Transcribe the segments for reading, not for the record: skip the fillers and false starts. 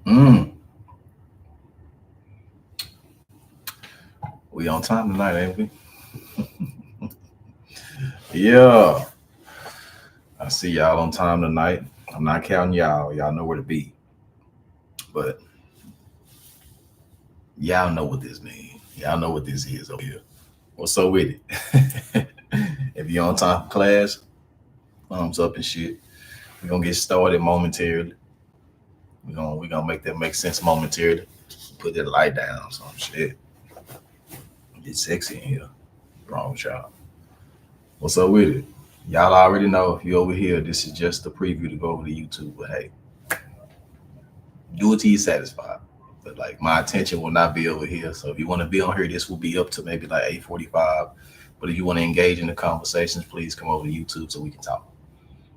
Mm, we on time tonight, ain't we? Yeah. I see y'all on time tonight. I'm not counting y'all. Y'all know where to be. But y'all know what this means. Y'all know what this is over here. What's up with it? If you're on time for class, thumbs up and shit. We're gonna get started momentarily. We're gonna make that make sense momentarily. Put that light down, some shit. Get sexy in here. Wrong with y'all. What's up with it? Y'all already know if you're over here, this is just a preview to go over to YouTube. But hey, do it till you're satisfied. But like my attention will not be over here. So if you want to be on here, this will be up to maybe like 8:45. But if you want to engage in the conversations, please come over to YouTube so we can talk.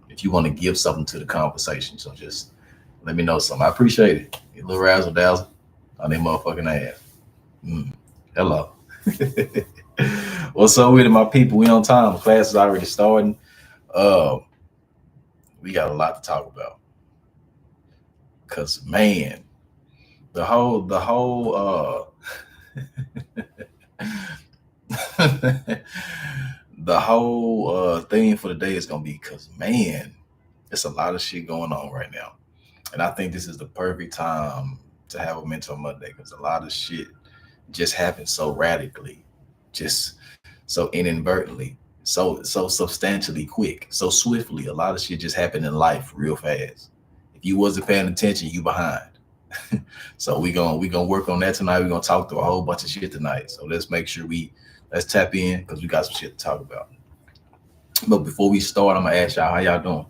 If you want to give something to the conversation, so just let me know something. I appreciate it. Get a little razzle dazzle on that motherfucking ass. Mm. Hello. What's up with it, my people? We on time. Class is already starting. Uh, we got a lot to talk about. Cause man, the whole the whole theme for the day is gonna be because man, it's a lot of shit going on right now, and I think this is the perfect time to have a mental Monday because a lot of shit just happened so radically, just so inadvertently, so substantially quick, so swiftly. A lot of shit just happened in life real fast. If you wasn't paying attention, you behind. So we gonna work on that tonight. We're gonna talk through a whole bunch of shit tonight. So let's make sure let's tap in because we got some shit to talk about. But before we start, I'm gonna ask y'all how y'all doing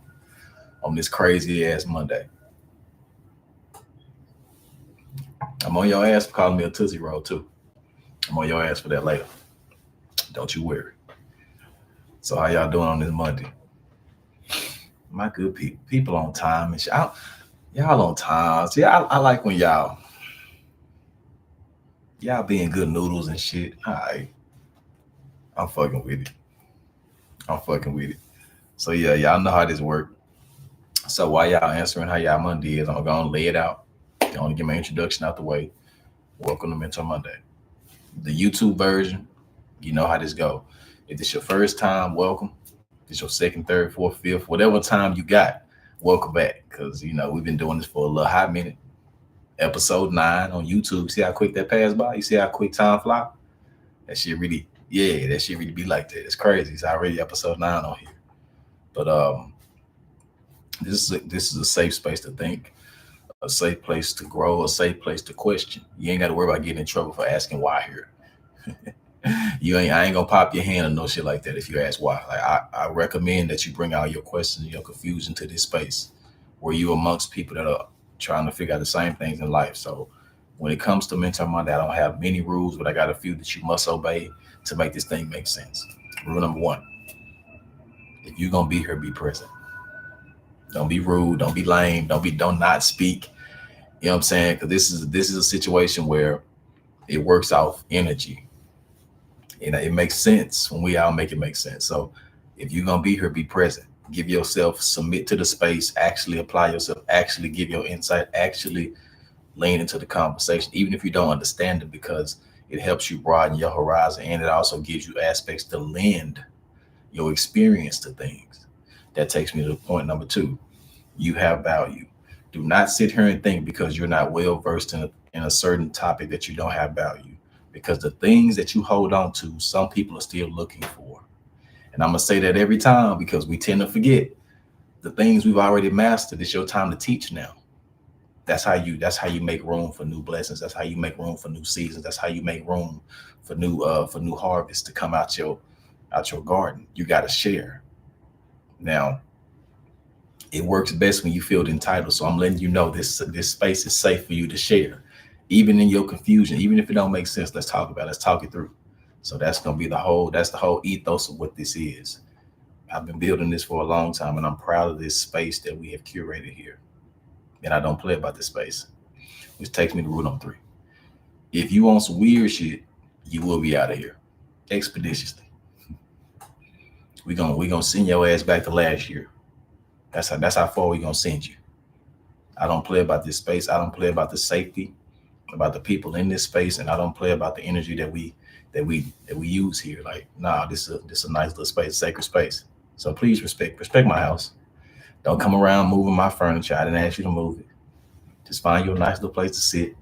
on this crazy ass Monday. I'm on your ass for calling me a Tootsie Roll too. I'm on your ass for that later. Don't you worry. So how y'all doing on this Monday? My good people on time and shit. Y'all on time. See, I like when y'all being good noodles and shit. All right, I'm fucking with it. I'm fucking with it. So yeah, y'all know how this work. So while y'all answering how y'all Monday is, I'm gonna lay it out. Gonna get my introduction out the way. Welcome to Mental Monday. The YouTube version, you know how this go. If it's your first time, welcome. If it's your second, third, fourth, fifth, whatever time you got, welcome back. Cause we've been doing this for a little hot minute. Episode 9 on YouTube. See how quick that passed by? You see how quick time fly? That shit really, yeah, that shit really be like that. It's crazy. It's already episode 9 on here. But this is a safe space to think, a safe place to grow, a safe place to question. You ain't got to worry about getting in trouble for asking why here. I ain't gonna pop your hand or no shit like that if you ask why. Like I recommend that you bring out your questions and your confusion to this space where you amongst people that are trying to figure out the same things in life. So when it comes to mental Monday, I don't have many rules, but I got a few that you must obey to make this thing make sense. Rule number one: if you're gonna be here, be present. Don't be rude. Don't be lame. Don't not speak. You know what I'm saying? Because this is a situation where it works off energy. It makes sense when we all make it make sense. So if you're gonna be here, be present. Give yourself, submit to the space, actually apply yourself, actually give your insight, actually lean into the conversation, even if you don't understand it, because it helps you broaden your horizon and it also gives you aspects to lend your experience to things. That takes me to point number two. You have value. Do not sit here and think because you're not well versed in a certain topic that you don't have value. Because the things that you hold on to, some people are still looking for. And I'm gonna say that every time because we tend to forget the things we've already mastered. It's your time to teach now. That's how you make room for new blessings. That's how you make room for new seasons. That's how you make room for new harvest to come out your garden. You gotta share. Now, it works best when you feel entitled. So I'm letting you know this space is safe for you to share, even in your confusion, even if it don't make sense. Let's talk about it. Let's talk it through. So that's the whole ethos of what this is. I've been building this for a long time, and I'm proud of this space that we have curated here. And I don't play about this space, which takes me to rule number three. If you want some weird shit, you will be out of here expeditiously. We're gonna send your ass back to last year. That's how far we're gonna send you. I don't play about this space. I don't play about the safety, about the people in this space, and I don't play about the energy that we use here. Like, nah, this a nice little space, sacred space. So please respect my house. Don't come around moving my furniture. I didn't ask you to move it. Just find you a nice little place to sit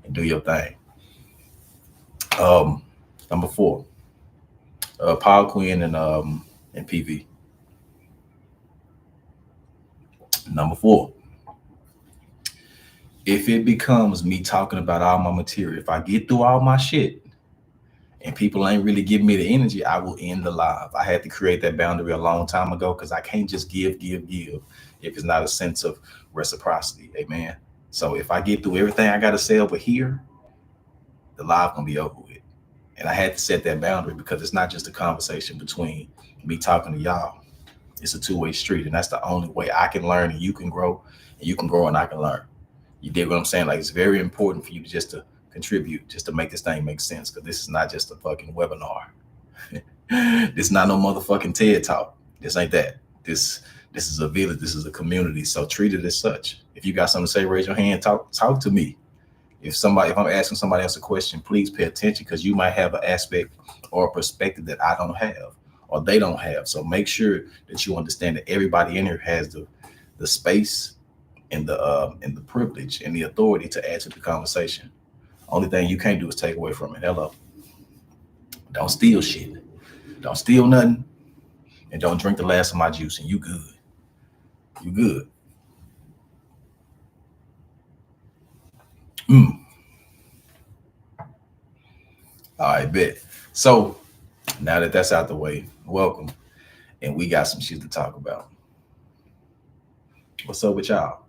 and do your thing. Um, Number 4, Paul Quinn and PV. Number 4, if it becomes me talking about all my material, if I get through all my shit and people ain't really giving me the energy, I will end the live. I had to create that boundary a long time ago because I can't just give if it's not a sense of reciprocity. Amen. So if I get through everything I got to say over here, the live gonna be over with. And I had to set that boundary because it's not just a conversation between me talking to y'all. It's a two-way street, and that's the only way I can learn and you can grow, and you can grow and I can learn. You dig what I'm saying? Like, it's very important for you to contribute, just to make this thing make sense, because this is not just a fucking webinar. This is not no motherfucking TED Talk. This ain't that. This is a village. This is a community. So treat it as such. If you got something to say, raise your hand. Talk to me. If I'm asking somebody else a question, please pay attention, because you might have an aspect or a perspective that I don't have or they don't have. So make sure that you understand that everybody in here has the space and the privilege and the authority to add to the conversation. Only thing you can't do is take away from it. Hello. Don't steal shit. Don't steal nothing. And don't drink the last of my juice, and you good. You good. All right, bet. So now that that's out the way, welcome. And we got some shit to talk about. What's up with y'all?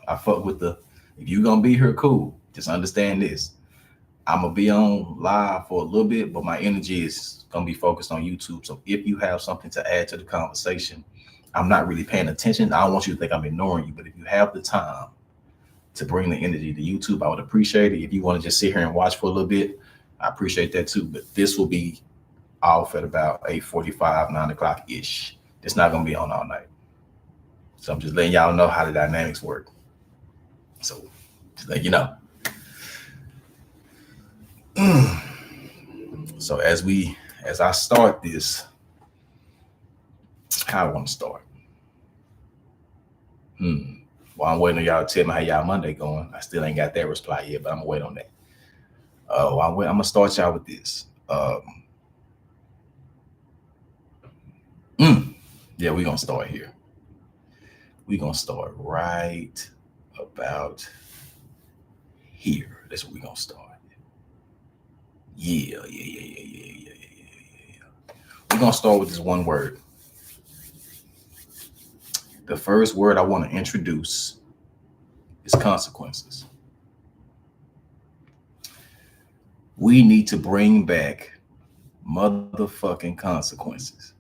I fuck with if you gonna be here, cool. Just understand this. I'm gonna be on live for a little bit, but my energy is gonna be focused on YouTube. So if you have something to add to the conversation, I'm not really paying attention. I don't want you to think I'm ignoring you, but if you have the time to bring the energy to YouTube, I would appreciate it. If you want to just sit here and watch for a little bit, I appreciate that too. But this will be off at about 8:45, 9 o'clock ish. It's not gonna be on all night. So I'm just letting y'all know how the dynamics work. So just let you know. So as I start this, how I want to start. Well, I'm waiting on y'all to tell me how y'all Monday going. I still ain't got that reply yet, but I'm gonna wait on that. I'm gonna start y'all with this. Yeah, we're gonna start here. We're gonna start right about here. That's where we're gonna start. Yeah. We're gonna start with this one word. The first word I want to introduce is consequences. We need to bring back motherfucking consequences.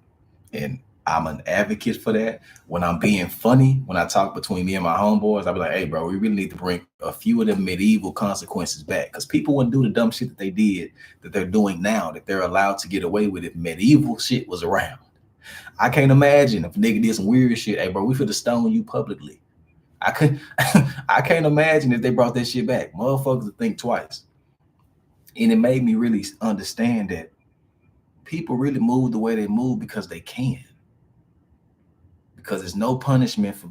And I'm an advocate for that. When I'm being funny, when I talk between me and my homeboys, I'll be like, hey, bro, we really need to bring a few of them medieval consequences back, because people wouldn't do the dumb shit that they did, that they're doing now, that they're allowed to get away with if medieval shit was around. I can't imagine if a nigga did some weird shit. Hey, bro, we finna stone you publicly. I can't imagine if they brought that shit back. Motherfuckers would think twice. And it made me really understand that people really move the way they move because they can. Because there's no punishment for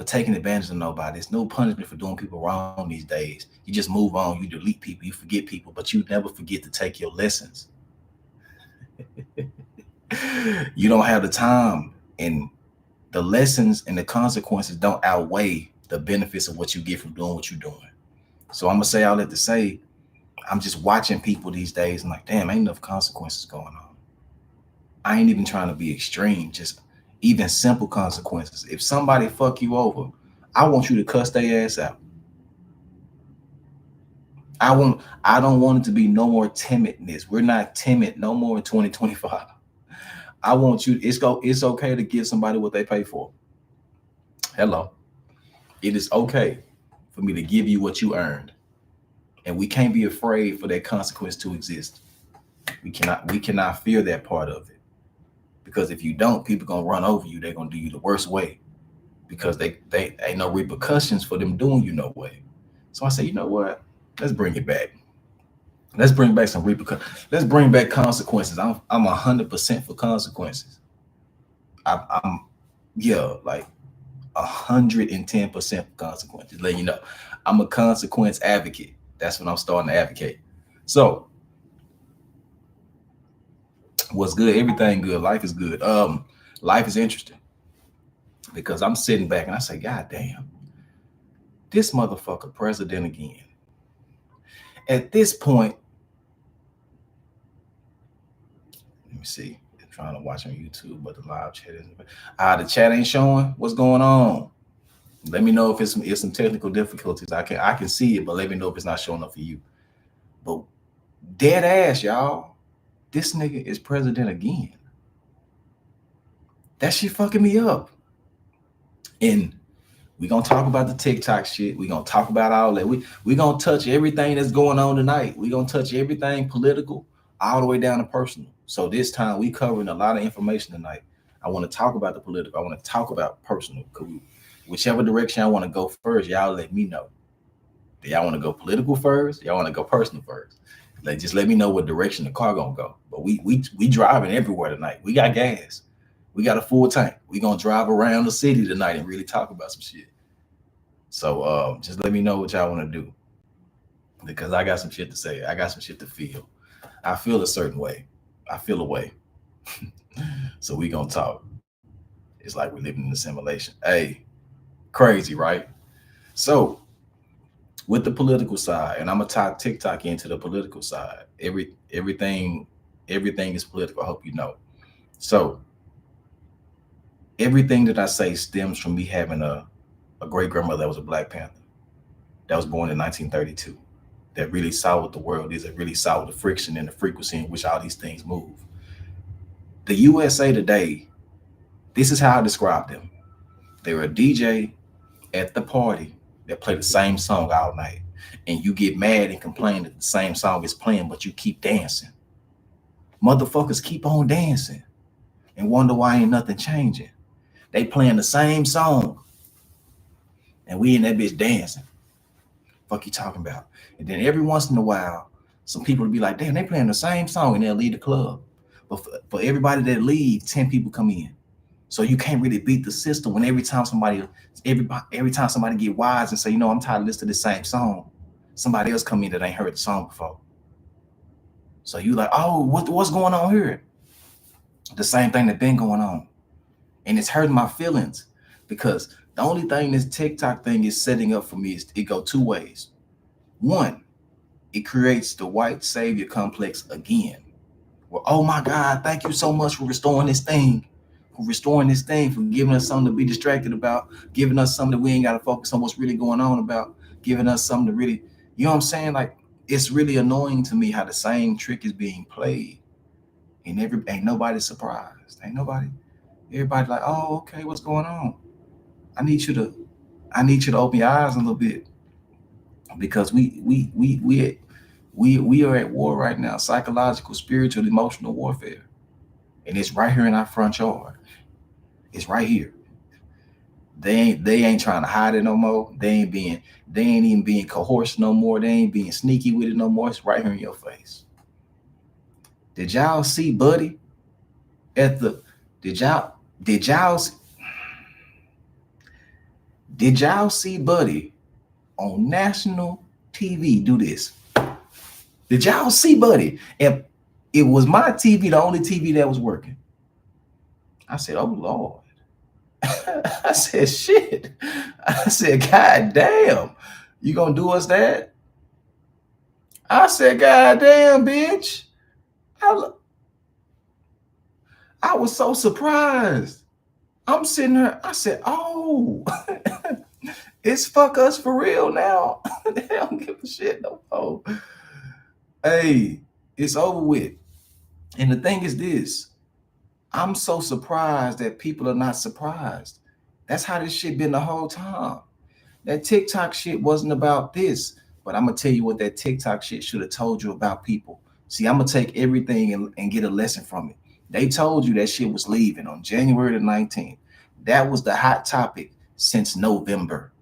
taking advantage of nobody. There's no punishment for doing people wrong these days. You just move on, you delete people, you forget people, but you never forget to take your lessons. You don't have the time, and the lessons and the consequences don't outweigh the benefits of what you get from doing what you're doing. So I'm gonna say all that to say, I'm just watching people these days and like, damn, ain't enough consequences going on. I ain't even trying to be extreme, just even simple consequences. If somebody fuck you over, I want you to cuss their ass out. I don't want it to be no more timidness. We're not timid no more in 2025. I want you, it's okay to give somebody what they pay for. Hello. It is okay for me to give you what you earned. And we can't be afraid for that consequence to exist. We cannot fear that part of it. Because if you don't, people gonna run over you. They're gonna do you the worst way. because they ain't no repercussions for them doing you no way. So I say, you know what? Let's bring it back. Let's bring back some repercussions. Let's bring back consequences. I'm 100% for consequences. I'm yeah, like 110% for consequences. Let you know, I'm a consequence advocate. That's what I'm starting to advocate. So what's good? Everything good. Life is good. Life is interesting because I'm sitting back and I say, God damn, this motherfucker president again. At this point, let me see. I'm trying to watch on YouTube, but the live chat isn't. The chat ain't showing. What's going on? Let me know if it's some technical difficulties. I can see it, but let me know if it's not showing up for you. But dead ass, y'all. This nigga is president again. That shit fucking me up. And we gonna talk about the TikTok shit. We gonna talk about all that. We gonna touch everything that's going on tonight. We gonna touch everything political all the way down to personal. So this time we covering a lot of information tonight. I want to talk about the political. I want to talk about personal. Whichever direction I want to go first, y'all let me know. Do y'all want to go political first? Y'all want to go personal first? Just let me know what direction the car gonna go. But we driving everywhere tonight. We got gas. We got a full tank. We gonna drive around the city tonight and really talk about some shit. So just let me know what y'all want to do, because I got some shit to say. I got some shit to feel. I feel a certain way. I feel a way. So we gonna talk. It's like we're living in a simulation. Hey, crazy, right? So with the political side, and I'm gonna tie TikTok into the political side. Everything is political. I hope you know. So everything that I say stems from me having a great grandmother that was a Black Panther that was born in 1932. That really saw what the world is. That really saw the friction and the frequency in which all these things move. The USA today, this is how I describe them. They're a DJ at the party that play the same song all night. And you get mad and complain that the same song is playing, but you keep dancing. Motherfuckers keep on dancing and wonder why ain't nothing changing. They playing the same song and we in that bitch dancing. Fuck you talking about? And then every once in a while, some people will be like, damn, they playing the same song and they'll leave the club. But for everybody that leave, 10 people come in. So you can't really beat the system when every time somebody get wise and say, you know, I'm tired of listening to the same song, somebody else come in that ain't heard the song before. So you like, oh, what's going on here? The same thing that been going on. And it's hurting my feelings because the only thing this TikTok thing is setting up for me is it go two ways. One, it creates the white savior complex again. Well, oh my God, thank you so much for restoring this thing, for giving us something to be distracted about, giving us something that we ain't got to focus on what's really going on about, giving us something to really, you know what I'm saying? Like, it's really annoying to me how the same trick is being played and ain't nobody surprised. Ain't nobody. Everybody like, oh, okay, what's going on? I need you to open your eyes a little bit, because we are at war right now, psychological, spiritual, emotional warfare. And it's right here in our front yard. It's right here. They ain't trying to hide it no more. They ain't even being coerced no more. They ain't being sneaky with it no more. It's right here in your face. Did y'all see Buddy at the did y'all see Buddy on national TV do this? Did y'all see Buddy? And it was my TV, the only TV that was working. I said, oh Lord. I said, shit. I said, God damn, you gonna do us that? I said, God damn, bitch. I was so surprised. I'm sitting there. I said, oh, it's fuck us for real now. They don't give a shit no more. Hey, it's over with. And the thing is this, I'm so surprised that people are not surprised. That's how this shit been the whole time. That TikTok shit wasn't about this, but I'm gonna tell you what that TikTok shit should have told you about people. See, I'm gonna take everything and get a lesson from it. They told you that shit was leaving on January the 19th. That was the hot topic since November.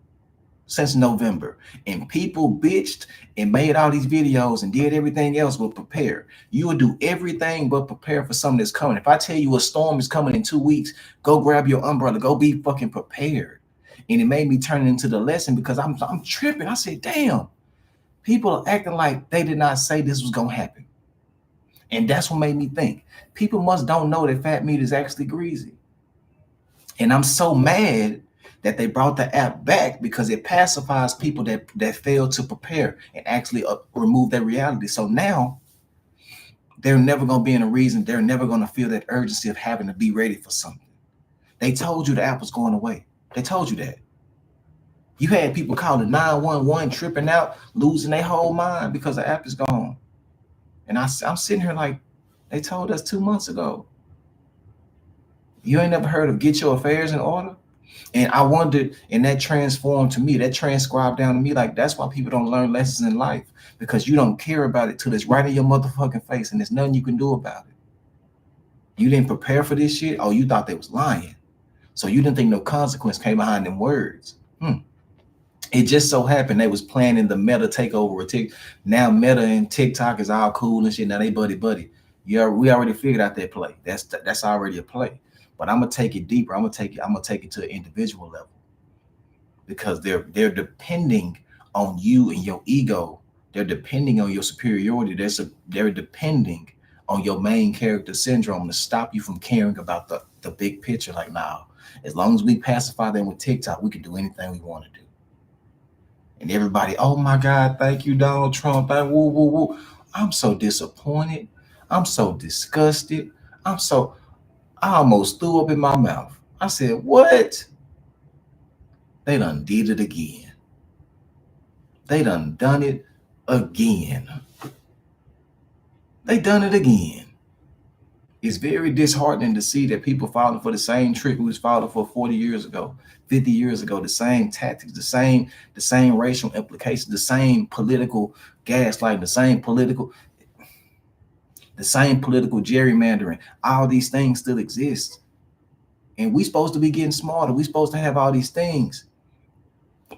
Since November. And people bitched and made all these videos and did everything else but prepare. You will do everything but prepare for something that's coming. If I tell you a storm is coming in 2 weeks, go grab your umbrella, go be fucking prepared. And it made me turn it into the lesson because I'm tripping. I said, damn, people are acting like they did not say this was gonna happen. And that's what made me think. People must don't know that fat meat is actually greasy. And I'm so mad that they brought the app back because it pacifies people that fail to prepare and actually remove their reality. So now they're never going to be in a reason. They're never going to feel that urgency of having to be ready for something. They told you the app was going away. They told you that. You had people calling 911, tripping out, losing their whole mind because the app is gone. And I'm sitting here like, they told us 2 months ago. You ain't never heard of get your affairs in order? And I wondered, and that transformed to me, that transcribed down to me, like, that's why people don't learn lessons in life, because you don't care about it till it's right in your motherfucking face and there's nothing you can do about it. You didn't prepare for this shit. Oh, you thought they was lying. So you didn't think no consequence came behind them words. It just so happened they was planning the Meta takeover with TikTok. Now Meta and TikTok is all cool and shit. Now they buddy. Yeah, we already figured out that play. That's already a play. But I'm gonna take it deeper. I'm gonna take it to an individual level, because they're depending on you and your ego. They're depending on your superiority. They're depending on your main character syndrome to stop you from caring about the big picture. Like, now, as long as we pacify them with TikTok, we can do anything we want to do. And everybody, oh my God, thank you, Donald Trump. Woo, woo, woo. I'm so disappointed. I'm so disgusted. I almost threw up in my mouth. I said, what? They done did it again. They done it again. They done it again. It's very disheartening to see that people falling for the same trick we was falling for 40 years ago, 50 years ago, the same tactics, the same racial implications, the same political gaslighting, the same political gerrymandering. All these things still exist. And we supposed to be getting smarter. We supposed to have all these things.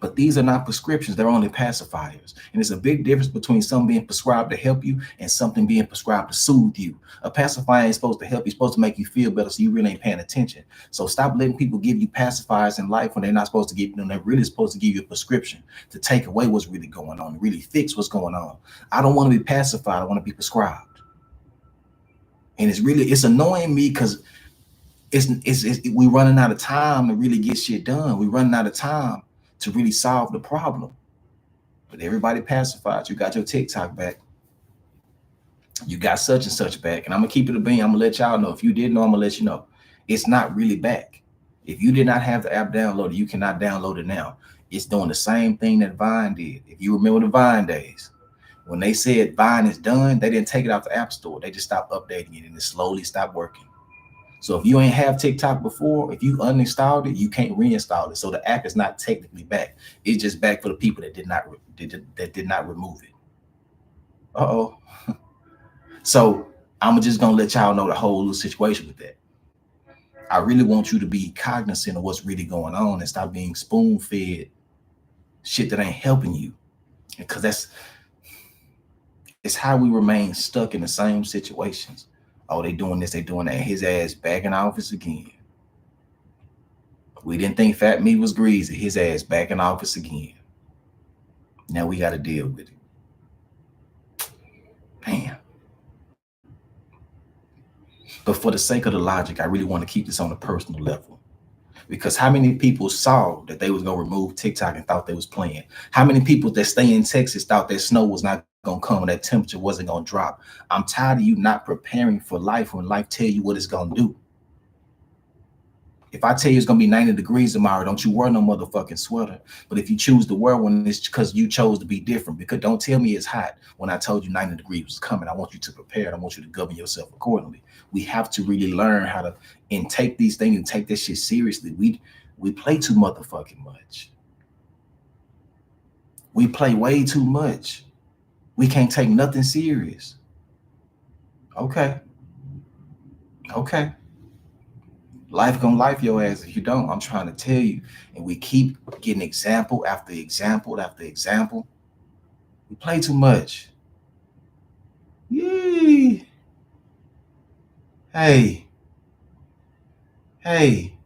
But these are not prescriptions. They're only pacifiers. And there's a big difference between something being prescribed to help you and something being prescribed to soothe you. A pacifier ain't supposed to help you. It's supposed to make you feel better, so you really ain't paying attention. So stop letting people give you pacifiers in life when they're not supposed to give them. They're really supposed to give you a prescription to take away what's really going on, to really fix what's going on. I don't want to be pacified. I want to be prescribed. And it's annoying me because we running out of time to really get shit done. We running out of time to really solve the problem. But everybody pacified. You got your TikTok back. You got such and such back. And I'm going to keep it a bean. I'm going to let y'all know. If you didn't know, I'm going to let you know. It's not really back. If you did not have the app downloaded, you cannot download it now. It's doing the same thing that Vine did. If you remember the Vine days, when they said Vine is done, they didn't take it off the App Store. They just stopped updating it and it slowly stopped working. So if you ain't have TikTok before, if you uninstalled it, you can't reinstall it. So the app is not technically back. It's just back for the people that did not remove it. Uh-oh. So I'm just gonna let y'all know the whole little situation with that. I really want you to be cognizant of what's really going on and stop being spoon-fed shit that ain't helping you. Because it's how we remain stuck in the same situations. Oh, they doing this, they doing that. His ass back in office again. We didn't think fat meat was greasy. His ass back in office again. Now we got to deal with it. Man. But for the sake of the logic, I really want to keep this on a personal level. Because how many people saw that they was going to remove TikTok and thought they was playing? How many people that stay in Texas thought that snow was not going to come and that temperature wasn't going to drop? I'm tired of you not preparing for life when life tell you what it's going to do. If I tell you it's going to be 90 degrees tomorrow, don't you wear no motherfucking sweater. But if you choose to wear one, it's because you chose to be different. Because don't tell me it's hot when I told you 90 degrees was coming. I want you to prepare. I want you to govern yourself accordingly. We have to really learn how to take these things and take this shit seriously. We play too motherfucking much. We play way too much. We can't take nothing serious. Okay. Life gonna life your ass if you don't. I'm trying to tell you. And we keep getting example after example after example. We play too much. Yee. Hey, hey.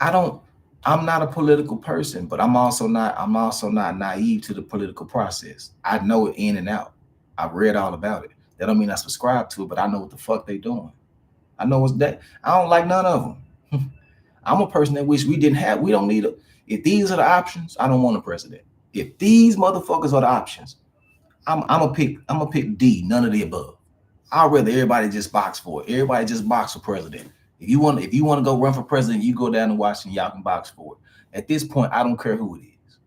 I don't. I'm not a political person, but I'm also not. I'm also not naive to the political process. I know it in and out. I've read all about it. That don't mean I subscribe to it, but I know what the fuck they doing. I know what's that. I don't like none of them. I'm a person that wish we didn't have. We don't need a. If these are the options, I don't want a president. If these motherfuckers are the options, I'm a pick. I'm gonna pick D. None of the above. I'd rather everybody just box for it. Everybody just box for president. If you want to go run for president, you go down to Washington. Y'all can box for it. At this point, I don't care who it is.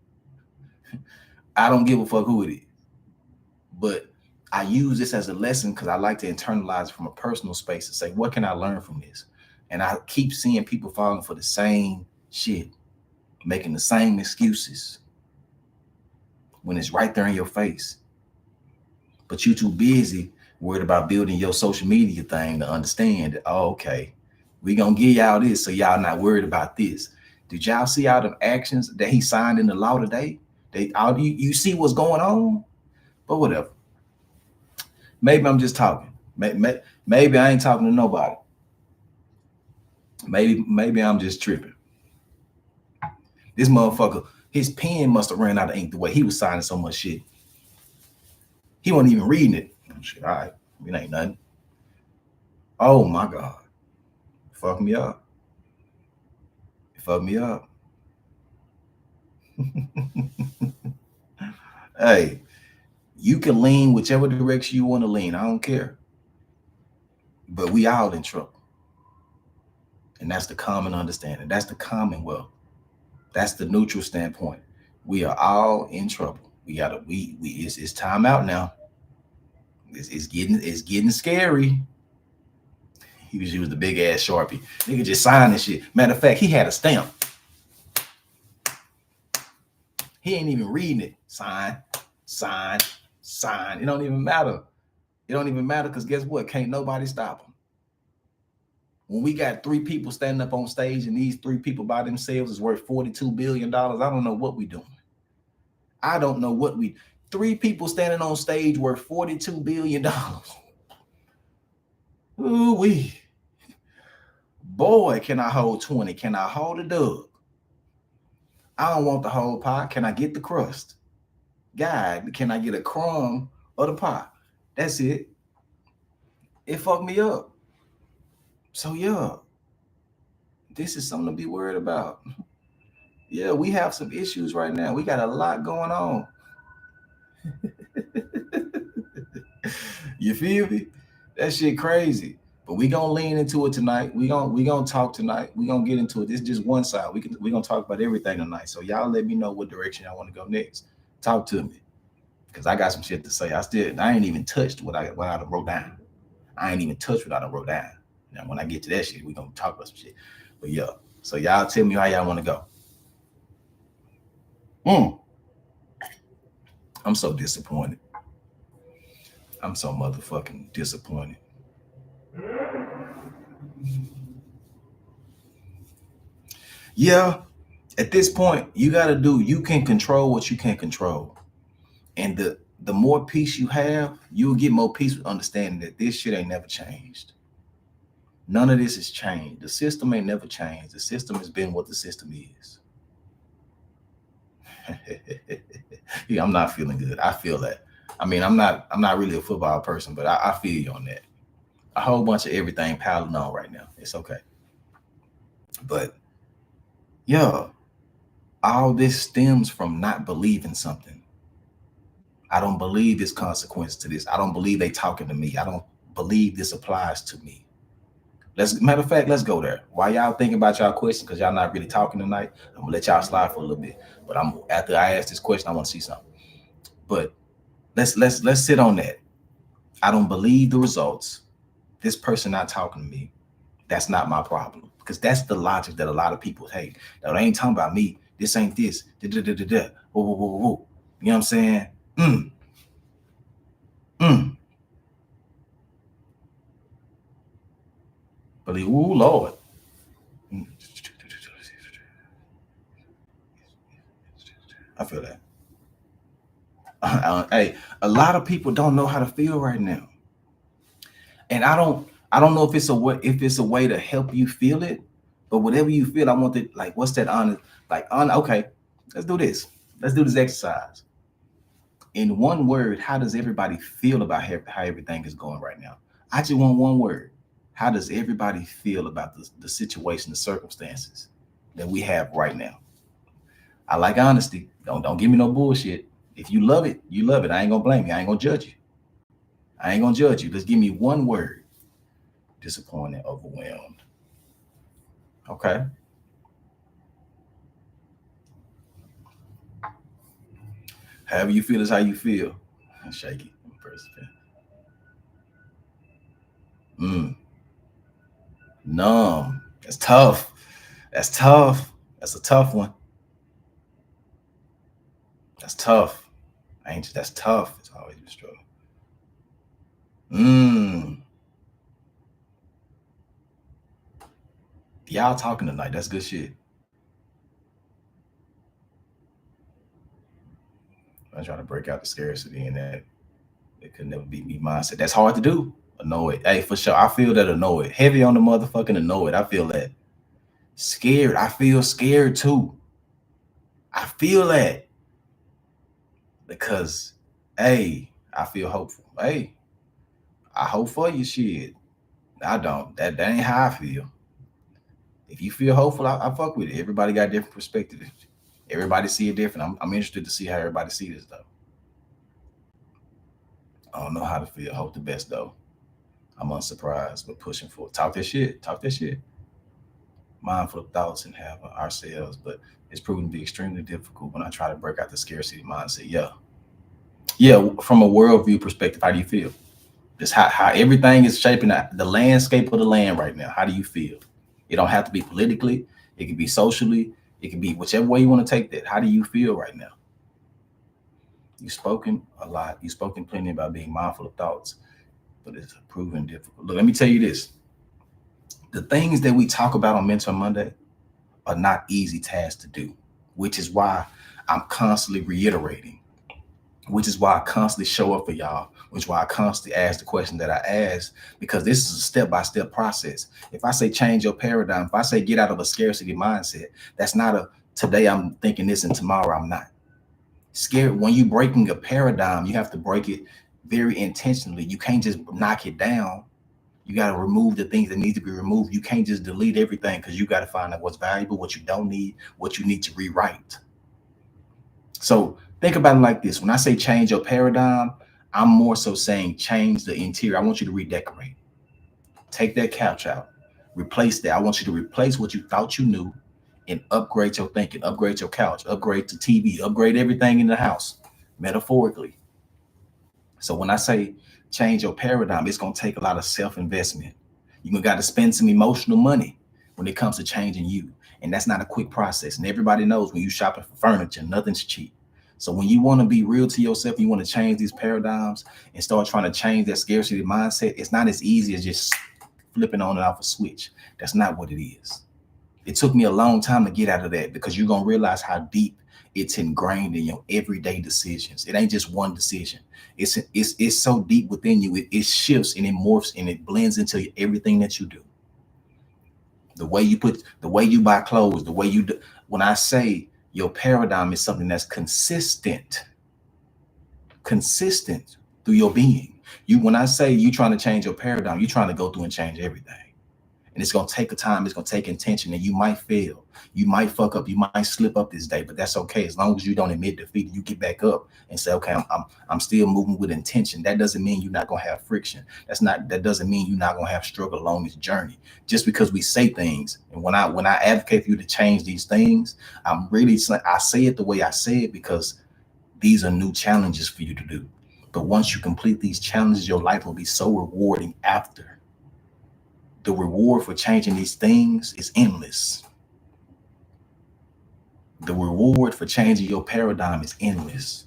I don't give a fuck who it is. But I use this as a lesson because I like to internalize it from a personal space and say, what can I learn from this? And I keep seeing people falling for the same shit, making the same excuses when it's right there in your face. But you too busy worried about building your social media thing to understand that, oh, okay, we gonna give y'all this so y'all not worried about this. Did y'all see all the actions that he signed in the law today? You see what's going on? But whatever. Maybe I'm just talking. Maybe I ain't talking to nobody. Maybe I'm just tripping. This motherfucker, his pen must have ran out of ink the way he was signing so much shit. He wasn't even reading it. Shit, all right, it ain't nothing. Oh my God. Fuck me up. Fuck me up. Hey, you can lean whichever direction you want to lean. I don't care. But we all in trouble. And that's the common understanding. That's the commonwealth. That's the neutral standpoint. We are all in trouble. It's time out now. It's getting scary. He was using the big ass Sharpie. Nigga just signed this shit. Matter of fact, he had a stamp. He ain't even reading it. Sign. It don't even matter. It don't even matter because guess what? Can't nobody stop him. When we got 3 people standing up on stage and these 3 people by themselves is worth $42 billion, I don't know what we doing. I don't know what 3 people standing on stage worth $42 billion. Ooh wee. Boy, can I hold 20? Can I hold a dub? I don't want the whole pie. Can I get the crust? God, can I get a crumb of the pie? That's it. It fucked me up. So yeah, this is something to be worried about. Yeah, we have some issues right now. We got a lot going on. You feel me? That shit crazy. But we gonna lean into it tonight. We gonna talk tonight. We gonna get into it. This is just one side. We gonna talk about everything tonight. So y'all let me know what direction I want to go next. Talk to me, cause I got some shit to say. I ain't even touched what I wrote down. I ain't even touched what I wrote down. Now when I get to that shit, we gonna talk about some shit. But yeah, so y'all tell me how y'all want to go. I'm so disappointed. I'm so motherfucking disappointed. Yeah, at this point, you can control what you can control. And the more peace you have, you'll get more peace with understanding that this shit ain't never changed. None of this has changed. The system ain't never changed. The system has been what the system is. Yeah, I'm not feeling good. I feel that. I mean, I'm not really a football person, but I feel you on that. A whole bunch of everything piling on right now. It's okay. But yeah, all this stems from not believing something. I don't believe there's consequence to this. I don't believe they talking to me. I don't believe this applies to me. Matter of fact, let's go there. While y'all thinking about y'all question, because y'all not really talking tonight, I'm gonna let y'all slide for a little bit. But after I ask this question, I want to see something. But let's sit on that. I don't believe the results. This person not talking to me. That's not my problem. Because that's the logic that a lot of people take. Now, they ain't talking about me. This ain't this. Whoa, whoa, whoa, whoa. You know what I'm saying? But believe. Ooh, Lord. I feel that. Hey, a lot of people don't know how to feel right now, and I don't know if it's a way to help you feel it, but whatever you feel, I want it. Like, what's that honest? Like, okay, let's do this. Let's do this exercise. In one word, how does everybody feel about how everything is going right now? I just want one word. How does everybody feel about the situation, the circumstances that we have right now? I like honesty. Don't give me no bullshit. If you love it, you love it. I ain't gonna blame you. I ain't gonna judge you. I ain't gonna judge you. Just give me one word. Disappointed, overwhelmed. Okay. However you feel is how you feel. Shake it. Mm. Numb. That's tough. That's tough. That's a tough one. That's tough. Anxious. That's tough. It's always been struggle. Mm. Y'all talking tonight. That's good shit. I'm trying to break out the scarcity and that it could never be me mindset. That's hard to do. Annoyed. Hey, for sure. I feel that annoyed. Heavy on the motherfucking annoyed. I feel that. Scared. I feel scared too. I feel that because, hey, I feel hopeful. Hey, I hope for you, shit. I don't. That ain't how I feel. If you feel hopeful, I fuck with it. Everybody got different perspectives. Everybody see it different. I'm interested to see how everybody see this though. I don't know how to feel. Hope the best though. I'm unsurprised, but pushing for it. Talk that shit. Talk that shit. Mindful of thoughts and have ourselves, but it's proven to be extremely difficult when I try to break out the scarcity mindset. Yeah. Yeah. From a worldview perspective, how do you feel? Just how everything is shaping the landscape of the land right now. How do you feel? It don't have to be politically. It can be socially. It can be whichever way you want to take that. How do you feel right now? You've spoken a lot. You've spoken plenty about being mindful of thoughts, but it's proven difficult. Look, let me tell you this. The things that we talk about on Mentor Monday are not easy tasks to do, which is why I'm constantly reiterating, which is why I constantly show up for y'all, which is why I constantly ask the question that I ask, because this is a step-by-step process. If I say change your paradigm, if I say get out of a scarcity mindset, that's not a today I'm thinking this and tomorrow I'm not. Scared when you breaking a paradigm, you have to break it very intentionally. You can't just knock it down. You got to remove the things that need to be removed. You can't just delete everything because you got to find out what's valuable, what you don't need, what you need to rewrite. So think about it like this. When I say change your paradigm, I'm more so saying change the interior. I want you to redecorate. Take that couch out. Replace that. I want you to replace what you thought you knew and upgrade your thinking, upgrade your couch, upgrade the TV, upgrade everything in the house, metaphorically. So when I say change your paradigm, it's going to take a lot of self-investment. You got to spend some emotional money when it comes to changing you. And that's not a quick process. And everybody knows when you shopping for furniture, nothing's cheap. So when you want to be real to yourself, you want to change these paradigms and start trying to change that scarcity mindset, it's not as easy as just flipping on and off a switch. That's not what it is. It took me a long time to get out of that because you're going to realize how deep it's ingrained in your everyday decisions. It ain't just one decision. It's so deep within you. It shifts and it morphs and it blends into everything that you do. The way you buy clothes, the way you do. When I say your paradigm is something that's consistent through your being. When I say you trying to change your paradigm, you're trying to go through and change everything. And it's going to take a time. It's going to take intention, and you might fail. You might fuck up. You might slip up this day, but that's okay. As long as you don't admit defeat, you get back up and say, okay, I'm still moving with intention. That doesn't mean you're not going to have friction. That doesn't mean you're not going to have struggle along this journey. Just because we say things, and when I advocate for you to change these things, I say it the way I say it because these are new challenges for you to do. But once you complete these challenges, your life will be so rewarding after. The reward for changing these things is endless. The reward for changing your paradigm is endless.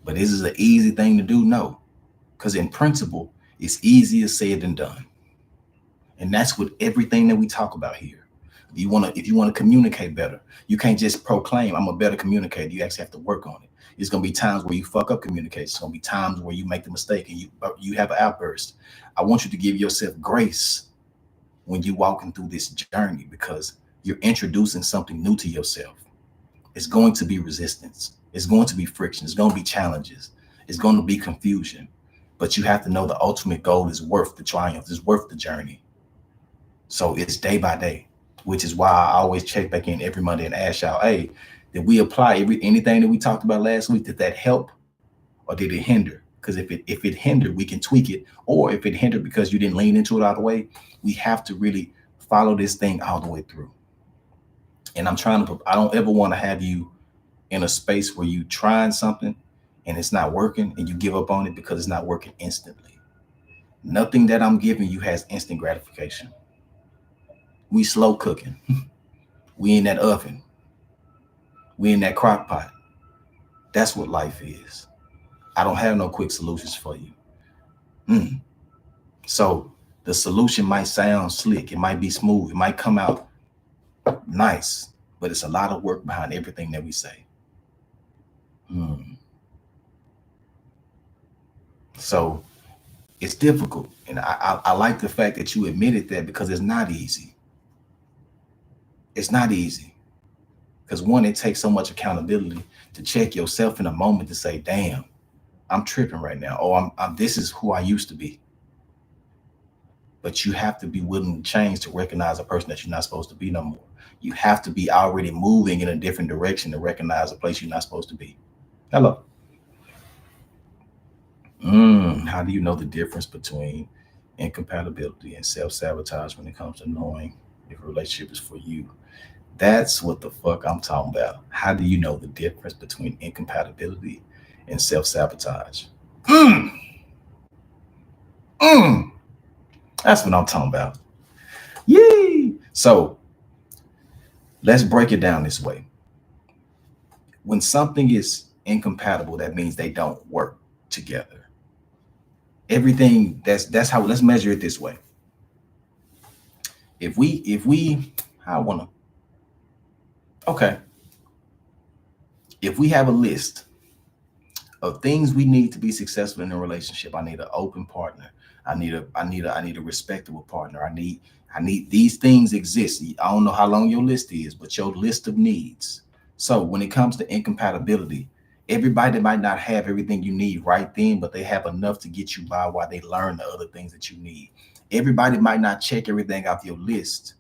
But this is an easy thing to do? No. Because in principle, it's easier said than done. And that's with everything that we talk about here. If you want to communicate better, you can't just proclaim I'm a better communicator. You actually have to work on it. It's gonna be times where you fuck up communication. It's gonna be times where you make the mistake and you have an outburst. I want you to give yourself grace when you're walking through this journey, because you're introducing something new to yourself. It's going to be resistance. It's going to be friction. It's going to be challenges. It's going to be confusion. But you have to know the ultimate goal is worth the triumph, is worth the journey. So it's day by day, which is why I always check back in every Monday and ask y'all, hey, did we apply anything that we talked about last week? Did that help or did it hinder? Because if it hindered, we can tweak it. Or if it hindered because you didn't lean into it all the way, we have to really follow this thing all the way through. And I don't ever want to have you in a space where you trying something and it's not working and you give up on it because it's not working instantly. Nothing that I'm giving you has instant gratification. We slow cooking. We in that oven. We in that crock pot. That's what life is. I don't have no quick solutions for you. So the solution might sound slick. It might be smooth. It might come out nice, but it's a lot of work behind everything that we say. So it's difficult. And I like the fact that you admitted that, because it's not easy. It's not easy. Because one, it takes so much accountability to check yourself in a moment to say, damn, I'm tripping right now. Or this is who I used to be. But you have to be willing to change to recognize a person that you're not supposed to be no more. You have to be already moving in a different direction to recognize a place you're not supposed to be. Hello. How do you know the difference between incompatibility and self-sabotage when it comes to knowing if a relationship is for you? That's what the fuck I'm talking about. How do you know the difference between incompatibility and self-sabotage? That's what I'm talking about. Yay! So let's break it down this way. When something is incompatible, that means they don't work together. Everything that's how, let's measure it this way. If we I want to, okay. If we have a list of things we need to be successful in a relationship, I need an open partner. I need a respectable partner. I need these things exist. I don't know how long your list is, but your list of needs. So when it comes to incompatibility, everybody might not have everything you need right then, but they have enough to get you by while they learn the other things that you need. Everybody might not check everything off your list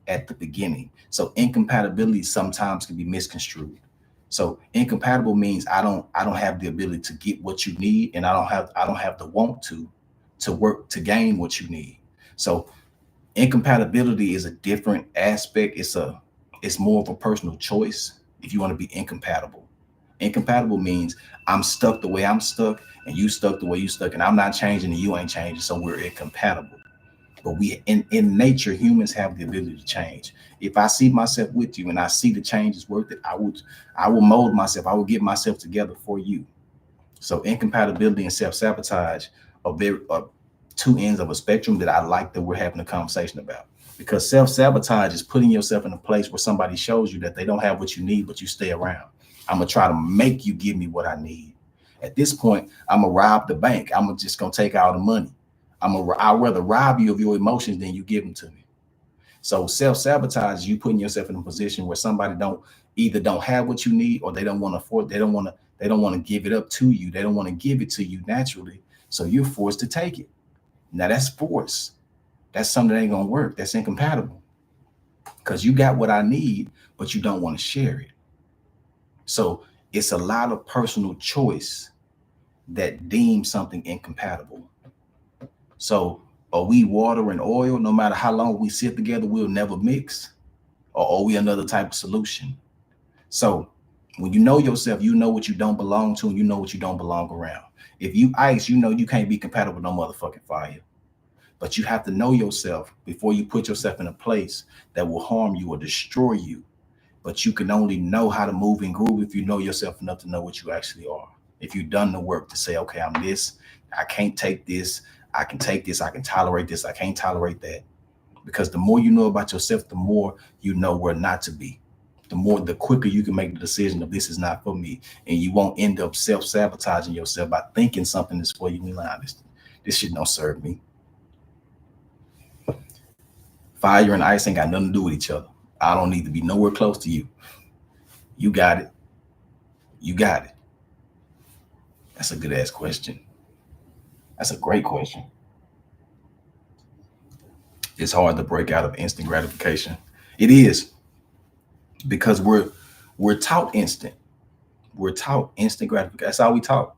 at the beginning. So incompatibility sometimes can be misconstrued. So incompatible means I don't have the ability to get what you need, and I don't have the want to work to gain what you need. So incompatibility is a different aspect. It's more of a personal choice if you want to be incompatible. Incompatible means I'm stuck the way I'm stuck and you stuck the way you stuck, and I'm not changing and you ain't changing, so we're incompatible. But we in nature, humans have the ability to change. If I see myself with you and I see the change is worth it, I will mold myself. I will get myself together for you. So incompatibility and self-sabotage are two ends of a spectrum that I like that we're having a conversation about. Because self-sabotage is putting yourself in a place where somebody shows you that they don't have what you need, but you stay around. I'm gonna try to make you give me what I need. At this point, I'm gonna rob the bank. I'm just gonna take all the money. I'd rather rob you of your emotions than you give them to me. So self-sabotage, you putting yourself in a position where somebody don't have what you need, or they don't want to afford, they don't want to give it up to you. They don't want to give it to you naturally. So you're forced to take it. Now that's force. That's something that ain't gonna work. That's incompatible. Because you got what I need, but you don't want to share it. So it's a lot of personal choice that deems something incompatible. So are we water and oil? No matter how long we sit together, we'll never mix? Or are we another type of solution? So when you know yourself, you know what you don't belong to, and you know what you don't belong around. If you ice, you know you can't be compatible with no motherfucking fire. But you have to know yourself before you put yourself in a place that will harm you or destroy you. But you can only know how to move and groove if you know yourself enough to know what you actually are. If you've done the work to say, okay, I'm this, I can't take this, I can take this, I can tolerate this, I can't tolerate that. Because the more you know about yourself, the more you know where not to be. The quicker you can make the decision of this is not for me. And you won't end up self-sabotaging yourself by thinking something is for you. This shit don't serve me. Fire and ice ain't got nothing to do with each other. I don't need to be nowhere close to you. You got it. You got it. That's a good ass question. That's a great question. It's hard to break out of instant gratification. It is, because we're taught instant. We're taught instant gratification. That's all we taught.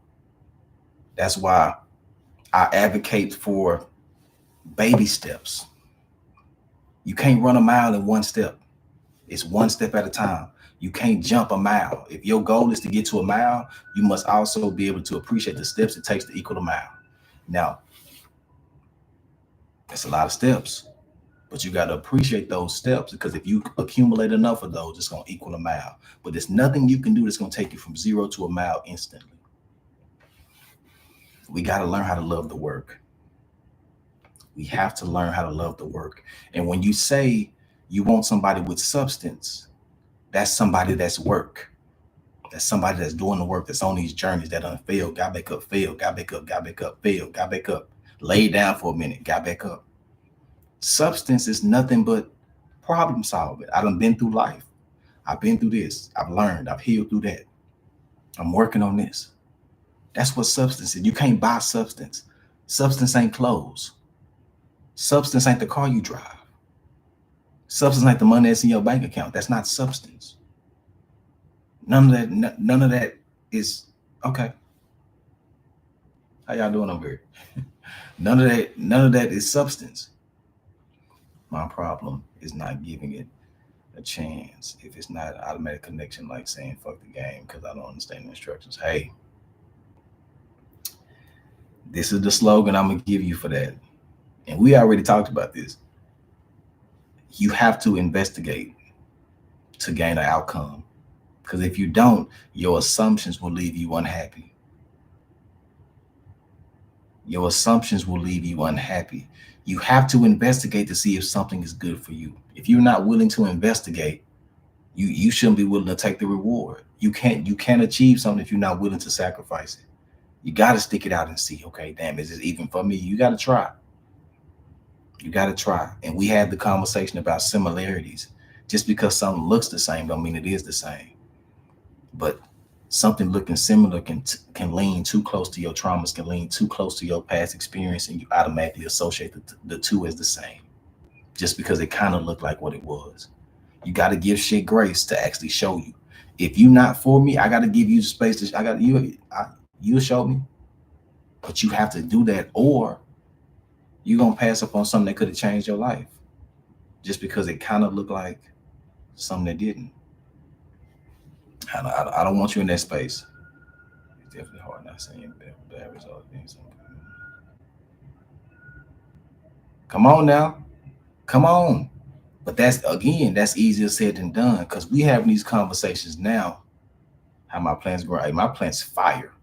That's why I advocate for baby steps. You can't run a mile in one step. It's one step at a time. You can't jump a mile. If your goal is to get to a mile, you must also be able to appreciate the steps it takes to equal a mile. Now, that's a lot of steps, but you got to appreciate those steps, because if you accumulate enough of those, it's going to equal a mile. But there's nothing you can do that's going to take you from 0 to a mile instantly. We got to learn how to love the work. We have to learn how to love the work. And when you say you want somebody with substance, that's somebody that's work. That's somebody that's doing the work, that's on these journeys, that done failed, got back up, failed, got back up, got back up, failed, got back up, laid down for a minute, got back up. Substance is nothing but problem solving. I done been through life. I've been through this. I've learned. I've healed through that. I'm working on this. That's what substance is. You can't buy substance. Substance ain't clothes. Substance ain't the car you drive. Substance ain't the money that's in your bank account. That's not substance. None of that is okay. How y'all doing over here? None of that is substance. My problem is not giving it a chance. If it's not an automatic connection, like saying fuck the game because I don't understand the instructions. Hey, this is the slogan I'm gonna give you for that. And we already talked about this. You have to investigate to gain an outcome. Because if you don't, your assumptions will leave you unhappy. Your assumptions will leave you unhappy. You have to investigate to see if something is good for you. If you're not willing to investigate, you shouldn't be willing to take the reward. You can't achieve something if you're not willing to sacrifice it. You got to stick it out and see, okay, damn, is this even for me? You got to try. You got to try. And we had the conversation about similarities. Just because something looks the same don't mean it is the same. But something looking similar can lean too close to your traumas, can lean too close to your past experience, and you automatically associate the two as the same, just because it kind of looked like what it was. You got to give shit grace to actually show you. If you're not for me, I got to give you the space to. You'll show me, but you have to do that, or you're gonna pass up on something that could have changed your life, just because it kind of looked like something that didn't. I don't want you in that space. It's definitely hard not saying bad results. Come on now. Come on. But that's easier said than done, because we having these conversations now. How my plants grow. Hey, my plants fire.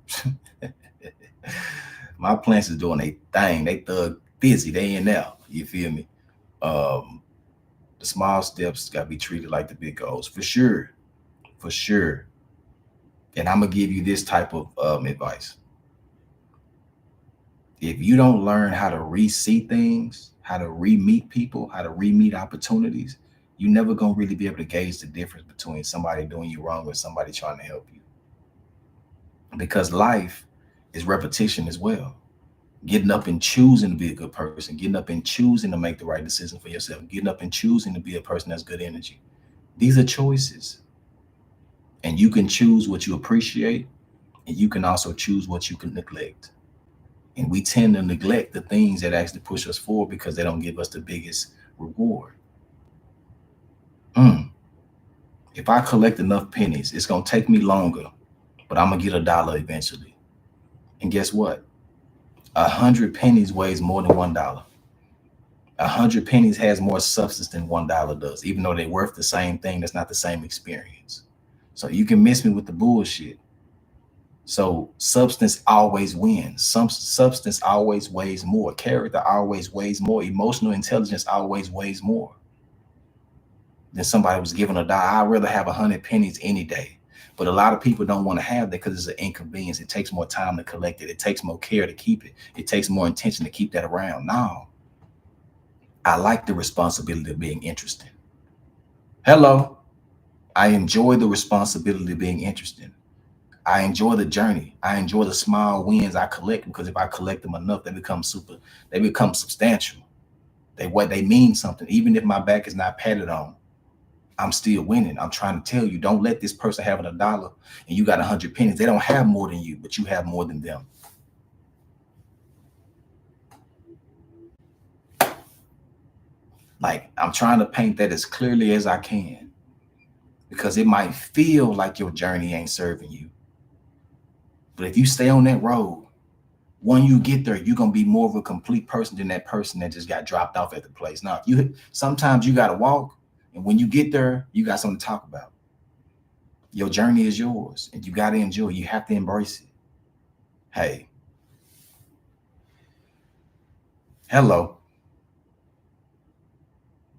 My plants is doing a thing. They thug busy. They in there. You feel me? The small steps got to be treated like the big goals. For sure. For sure. And I'm going to give you this type of advice. If you don't learn how to re-see things, how to re-meet people, how to re-meet opportunities, you're never going to really be able to gauge the difference between somebody doing you wrong and somebody trying to help you. Because life is repetition as well. Getting up and choosing to be a good person, getting up and choosing to make the right decision for yourself, getting up and choosing to be a person that's good energy. These are choices. And you can choose what you appreciate, and you can also choose what you can neglect. And we tend to neglect the things that actually push us forward because they don't give us the biggest reward. If I collect enough pennies, it's going to take me longer, but I'm going to get $1 eventually. And guess what? 100 pennies weighs more than $1. 100 pennies has more substance than $1 does, even though they're worth the same thing. That's not the same experience. So you can miss me with the bullshit. So substance always wins. Some substance always weighs more. Character always weighs more. Emotional intelligence always weighs more than somebody was given a dollar. I'd rather have 100 pennies any day. But a lot of people don't want to have that because it's an inconvenience. It takes more time to collect it. It takes more care to keep it. It takes more intention to keep that around. No, I like the responsibility of being interesting. Hello. I enjoy the responsibility of being interesting. I enjoy the journey. I enjoy the small wins I collect because if I collect them enough, they become substantial. They mean something. Even if my back is not patted on, I'm still winning. I'm trying to tell you, don't let this person having a dollar and you got 100 pennies. They don't have more than you, but you have more than them. Like, I'm trying to paint that as clearly as I can because it might feel like your journey ain't serving you. But if you stay on that road, when you get there, you're gonna be more of a complete person than that person that just got dropped off at the place. Now, sometimes you gotta walk, and when you get there, you got something to talk about. Your journey is yours, and you gotta enjoy it. You have to embrace it. Hey, hello,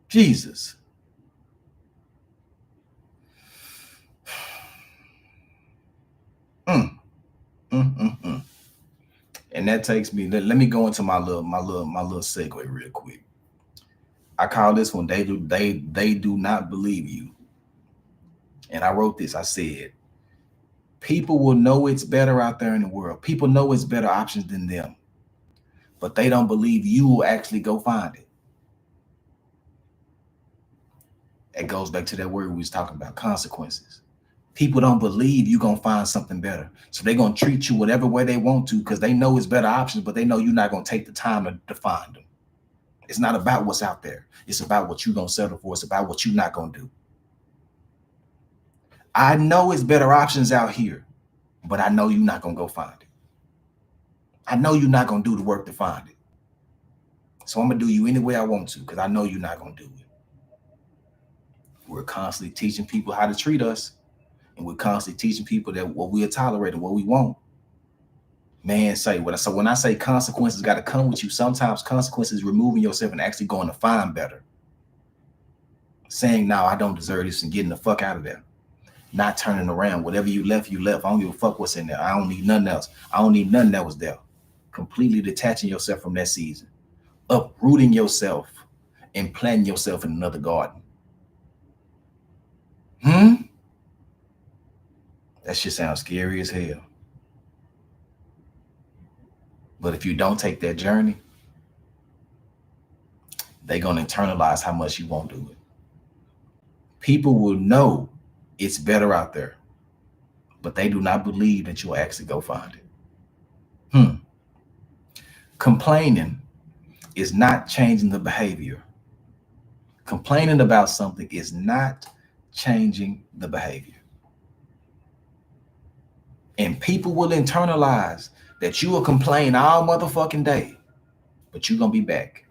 Jesus. Mm, mm. And that takes me. Let me go into my little segue real quick. I call this one they do not believe you. And I wrote this. I said, people will know it's better out there in the world. People know it's better options than them, but they don't believe you will actually go find it. It goes back to that word we was talking about, consequences. People don't believe you're going to find something better. So they're going to treat you whatever way they want to because they know it's better options, but they know you're not going to take the time to find them. It's not about what's out there. It's about what you're going to settle for. It's about what you're not going to do. I know it's better options out here, but I know you're not going to go find it. I know you're not going to do the work to find it. So I'm going to do you any way I want to because I know you're not going to do it. We're constantly teaching people how to treat us, and we're constantly teaching people that what we'll tolerate and what we won't. Man, so when I say consequences got to come with you, sometimes consequences removing yourself and actually going to find better. Saying, no, I don't deserve this and getting the fuck out of there. Not turning around. Whatever you left, you left. I don't give a fuck what's in there. I don't need nothing else. I don't need nothing that was there. Completely detaching yourself from that season. Uprooting yourself and planting yourself in another garden. That shit sounds scary as hell. But if you don't take that journey, they're going to internalize how much you won't do it. People will know it's better out there, but they do not believe that you'll actually go find it. Complaining is not changing the behavior. Complaining about something is not changing the behavior. And people will internalize that you will complain all motherfucking day, but you're going to be back.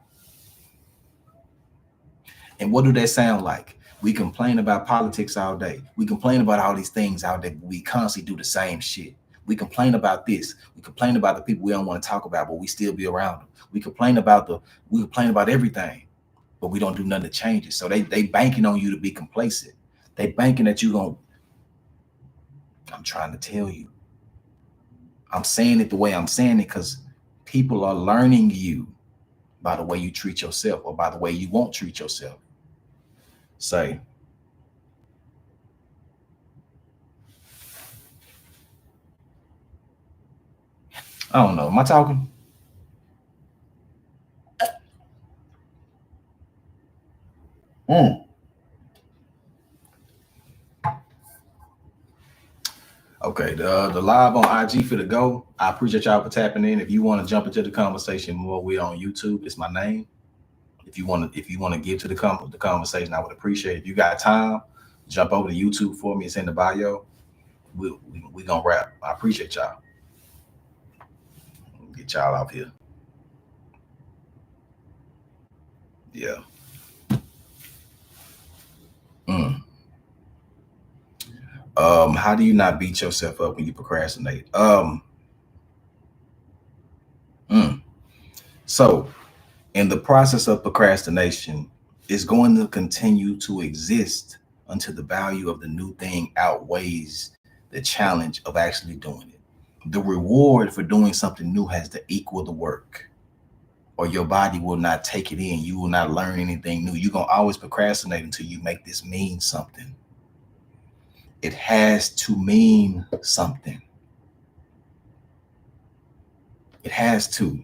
And what do that sound like? We complain about politics all day. We complain about all these things out there. We constantly do the same shit. We complain about this. We complain about the people we don't want to talk about, but we still be around them. We complain about everything, but we don't do nothing to change it. So they banking on you to be complacent. They banking that you going. I'm trying to tell you. I'm saying it the way I'm saying it because people are learning you by the way you treat yourself or by the way you won't treat yourself. Say, I don't know. Am I talking? Okay, the live on IG for the go. I appreciate y'all for tapping in. If you want to jump into the conversation more, we're on YouTube. It's my name. If you want to give to the conversation, I would appreciate it. If you got time, jump over to YouTube for me. It's in the bio. We gonna wrap. I appreciate y'all. Get y'all out here. Yeah. How do you not beat yourself up when you procrastinate? Mm. So in the process of procrastination, it's going to continue to exist until the value of the new thing outweighs the challenge of actually doing it. The reward for doing something new has to equal the work, or your body will not take it in. You will not learn anything new. You're going to always procrastinate until you make this mean something. It has to mean something. It has to.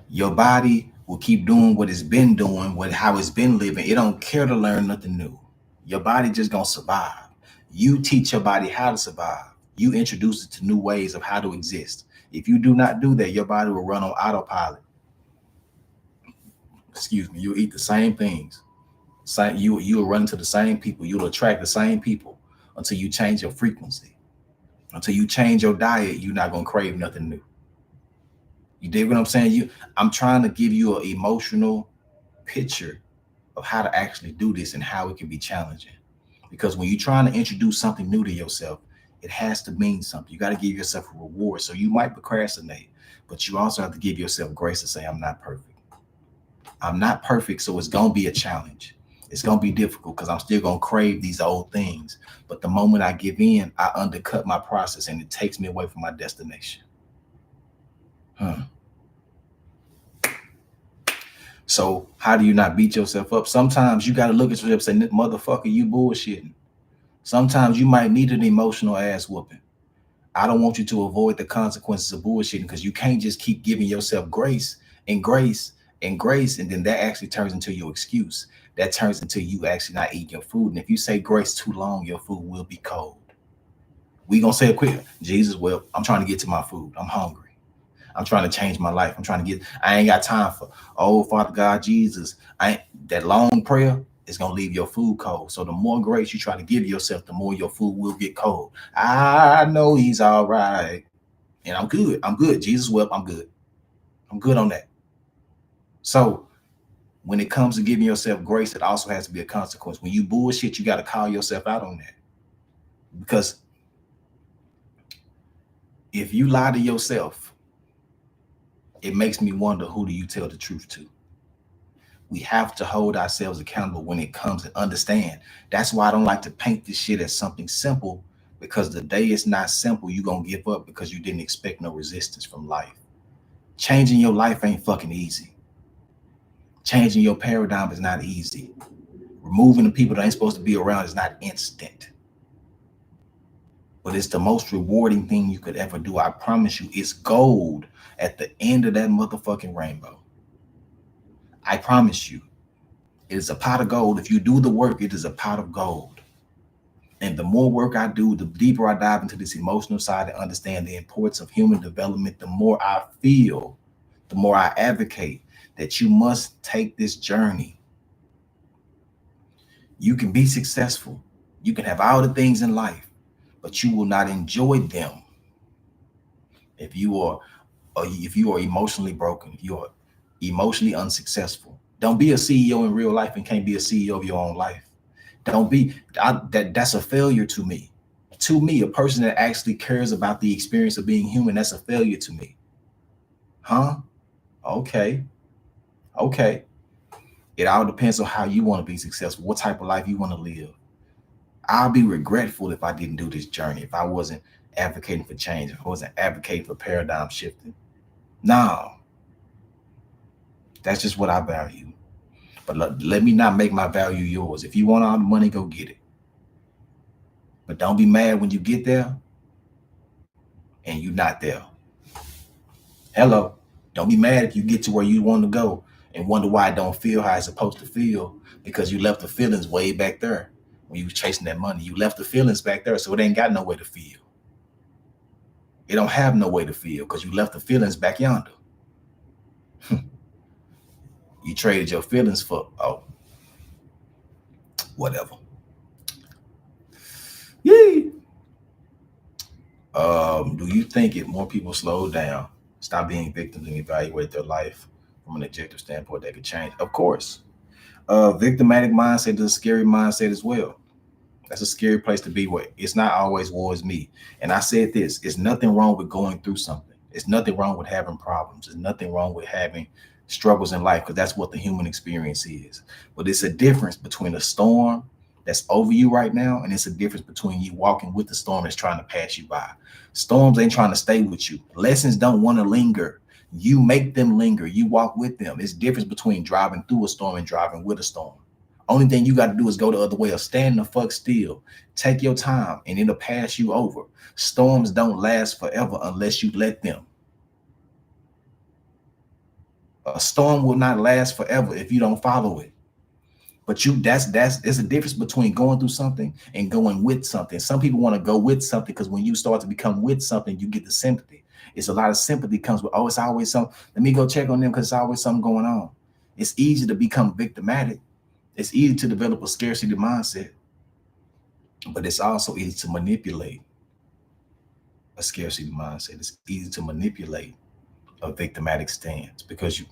Your body will keep doing what it's been doing, how it's been living. It don't care to learn nothing new. Your body just gonna survive. You teach your body how to survive. You introduce it to new ways of how to exist. If you do not do that, your body will run on autopilot. Excuse me. You'll eat the same things. You'll run into the same people. You'll attract the same people until you change your frequency. Until you change your diet, you're not gonna crave nothing new. You dig what I'm saying? I'm trying to give you an emotional picture of how to actually do this and how it can be challenging. Because when you're trying to introduce something new to yourself, it has to mean something. You got to give yourself a reward. So you might procrastinate, but you also have to give yourself grace to say, I'm not perfect. I'm not perfect. So it's going to be a challenge. It's going to be difficult because I'm still going to crave these old things. But the moment I give in, I undercut my process and it takes me away from my destination. So how do you not beat yourself up? Sometimes you got to look at yourself and say, motherfucker, you bullshitting. Sometimes you might need an emotional ass whooping. I don't want you to avoid the consequences of bullshitting because you can't just keep giving yourself grace and grace and grace. And then that actually turns into your excuse. That turns into you actually not eating your food. And if you say grace too long, your food will be cold. We gonna say it quick. Jesus, well, I'm trying to get to my food. I'm hungry. I'm trying to change my life. I ain't got time for, oh, Father God, Jesus. That long prayer is going to leave your food cold. So the more grace you try to give yourself, the more your food will get cold. I know he's all right. And I'm good. I'm good. Jesus, well, I'm good. I'm good on that. So when it comes to giving yourself grace, it also has to be a consequence. When you bullshit, you got to call yourself out on that. Because if you lie to yourself, it makes me wonder, who do you tell the truth to? We have to hold ourselves accountable when it comes and understand. That's why I don't like to paint this shit as something simple, because the day it's not simple, you're going to give up because you didn't expect no resistance from life. Changing your life ain't fucking easy. Changing your paradigm is not easy. Removing the people that ain't supposed to be around is not instant. But it's the most rewarding thing you could ever do. I promise you, it's gold at the end of that motherfucking rainbow. I promise you. It is a pot of gold. If you do the work, it is a pot of gold. And the more work I do, the deeper I dive into this emotional side and understand the importance of human development, the more I feel, the more I advocate that you must take this journey. You can be successful. You can have all the things in life, but you will not enjoy them if you are emotionally broken, if you are emotionally unsuccessful. Don't be a CEO in real life and can't be a CEO of your own life. Don't be that's a failure to me. To me, a person that actually cares about the experience of being human, that's a failure to me. Huh? Okay. It all depends on how you want to be successful, what type of life you want to live. I'll be regretful if I didn't do this journey, if I wasn't advocating for change, if I wasn't advocating for paradigm shifting. No. That's just what I value. But let me not make my value yours. If you want all the money, go get it. But don't be mad when you get there and you're not there. Hello. Don't be mad if you get to where you want to go and wonder why it don't feel how it's supposed to feel, because you left the feelings way back there when you was chasing that money. You left the feelings back there, so it ain't got no way to feel. It don't have no way to feel because you left the feelings back yonder. You traded your feelings for, oh, whatever. Yee. Do you think if more people slow down, stop being victims, and evaluate their life from an objective standpoint, that could change? Of course. Victimatic mindset is a scary mindset as well. That's a scary place to be where it's not always war is me. And I said this, it's nothing wrong with going through something. It's nothing wrong with having problems. There's nothing wrong with having struggles in life because that's what the human experience is. But it's a difference between a storm that's over you right now, and it's a difference between you walking with the storm that's trying to pass you by. Storms ain't trying to stay with you. Lessons don't want to linger. You make them linger. You walk with them. It's difference between driving through a storm and driving with a storm. Only thing you got to do is go the other way or stand the fuck still. Take your time and it'll pass you over. Storms don't last forever unless you let them. A storm will not last forever if you don't follow it. But that's there's a difference between going through something and going with something. Some people want to go with something because when you start to become with something, you get the sympathy. It's a lot of sympathy comes with, oh, it's always something. Let me go check on them because it's always something going on. It's easy to become victimatic. It's easy to develop a scarcity mindset, but it's also easy to manipulate a scarcity mindset. It's easy to manipulate a victimatic stance because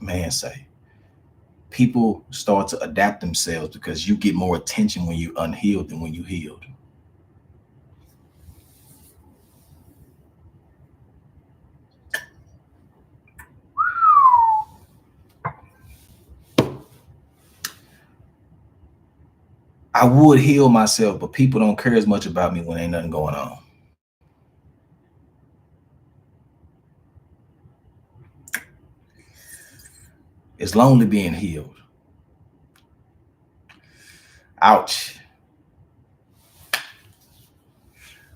people start to adapt themselves because you get more attention when you're unhealed than when you healed. I would heal myself, but people don't care as much about me when ain't nothing going on. It's lonely being healed. Ouch.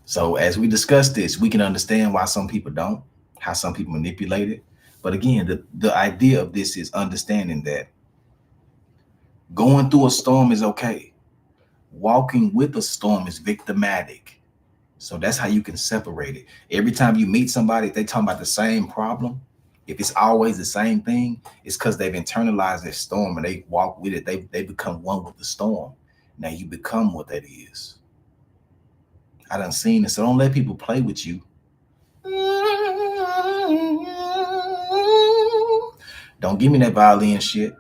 So as we discuss this, we can understand why some people don't, how some people manipulate it. But again, the idea of this is understanding that going through a storm is okay. Walking with a storm is victimatic. So that's how you can separate it. Every time you meet somebody, if they talk about the same problem, if it's always the same thing, it's because they've internalized that storm and they walk with it. They become one with the storm. Now you become what that is. I done seen it. So don't let people play with you. Don't give me that violin shit.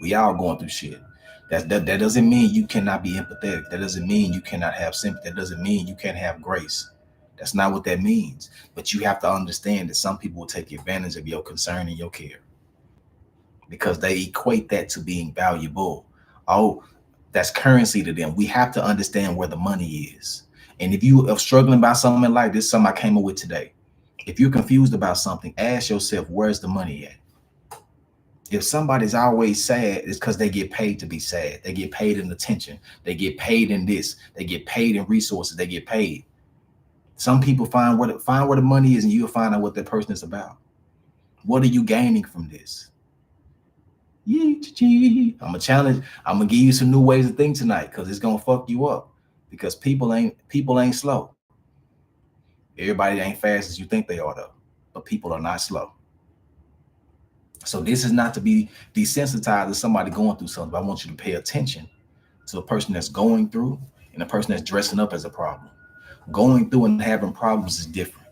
We all going through shit. That doesn't mean you cannot be empathetic. That doesn't mean you cannot have sympathy. That doesn't mean you can't have grace. That's not what that means. But you have to understand that some people will take advantage of your concern and your care because they equate that to being valuable. Oh, that's currency to them. We have to understand where the money is. And if you are struggling about something in life, this is something I came up with today. If you're confused about something, ask yourself, where's the money at? If somebody's always sad, it's because they get paid to be sad. They get paid in attention. They get paid in this. They get paid in resources. They get paid. Some people find where the money is, and you'll find out what that person is about. What are you gaining from this? I'm gonna challenge. I'm gonna give you some new ways to think tonight because it's gonna fuck you up. Because people ain't slow. Everybody ain't fast as you think they are, though. But people are not slow. So this is not to be desensitized to somebody going through something. I want you to pay attention to a person that's going through and a person that's dressing up as a problem. Going through and having problems is different.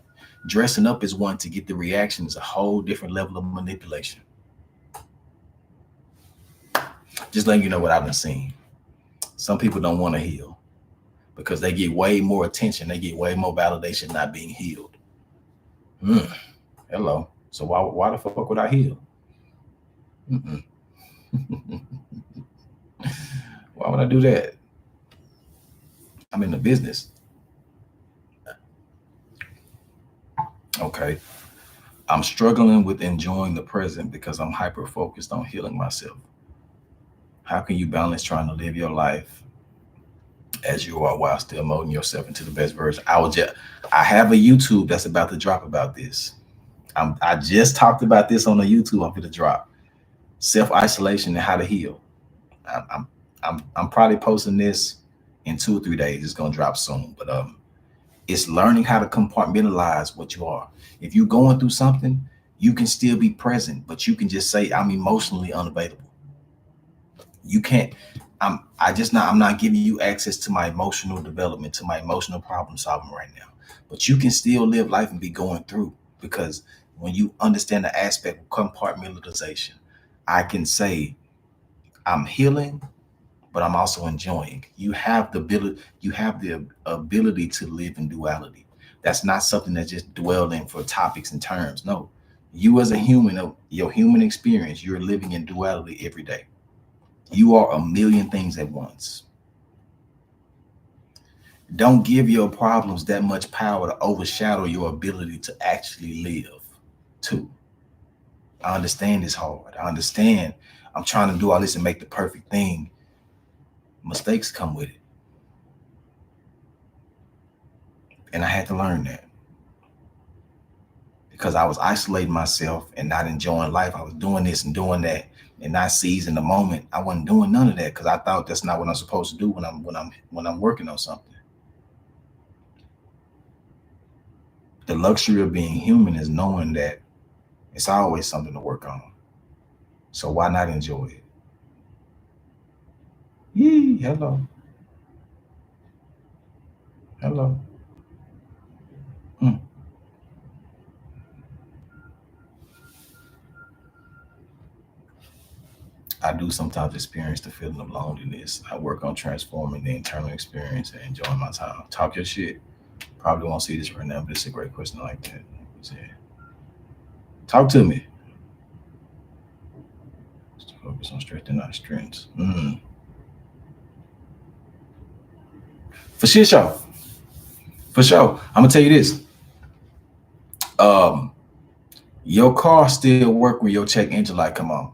Dressing up is one to get the reaction is a whole different level of manipulation. Just letting you know what I've been seeing. Some people don't want to heal because they get way more attention. They get way more validation not being healed. Hello. So why the fuck would I heal? Why would I do that? I'm in the business. Okay. I'm struggling with enjoying the present because I'm hyper focused on healing myself. How can you balance trying to live your life as you are while still molding yourself into the best version? I have a YouTube that's about to drop about this. I just talked about this on the YouTube. I'm going to drop self-isolation and how to heal. I'm probably posting this in 2 or 3 days. It's going to drop soon, but it's learning how to compartmentalize what you are. If you're going through something, you can still be present, but you can just say, I'm emotionally unavailable. You can't, I'm not giving you access to my emotional development, to my emotional problem solving right now. But you can still live life and be going through, because when you understand the aspect of compartmentalization, I can say I'm healing, but I'm also enjoying. You have the ability to live in duality. That's not something that just dwelled in for topics and terms. No, you as a human, your human experience, you're living in duality every day. You are a million things at once. Don't give your problems that much power to overshadow your ability to actually live. Too. I understand it's hard. I understand I'm trying to do all this and make the perfect thing. Mistakes come with it. And I had to learn that because I was isolating myself and not enjoying life. I was doing this and doing that and not seizing the moment. I wasn't doing none of that because I thought that's not what I'm supposed to do when I'm working on something. The luxury of being human is knowing that it's always something to work on. So why not enjoy it? Yee, hello. Hello. Mm. I do sometimes experience the feeling of loneliness. I work on transforming the internal experience and enjoying my time. Talk your shit. Probably won't see this right now, but it's a great question like that. Talk to me. Just focus on strengthening our strengths. For sure. For sure. I'm gonna tell you this. Um, your car still work when your check engine light come on.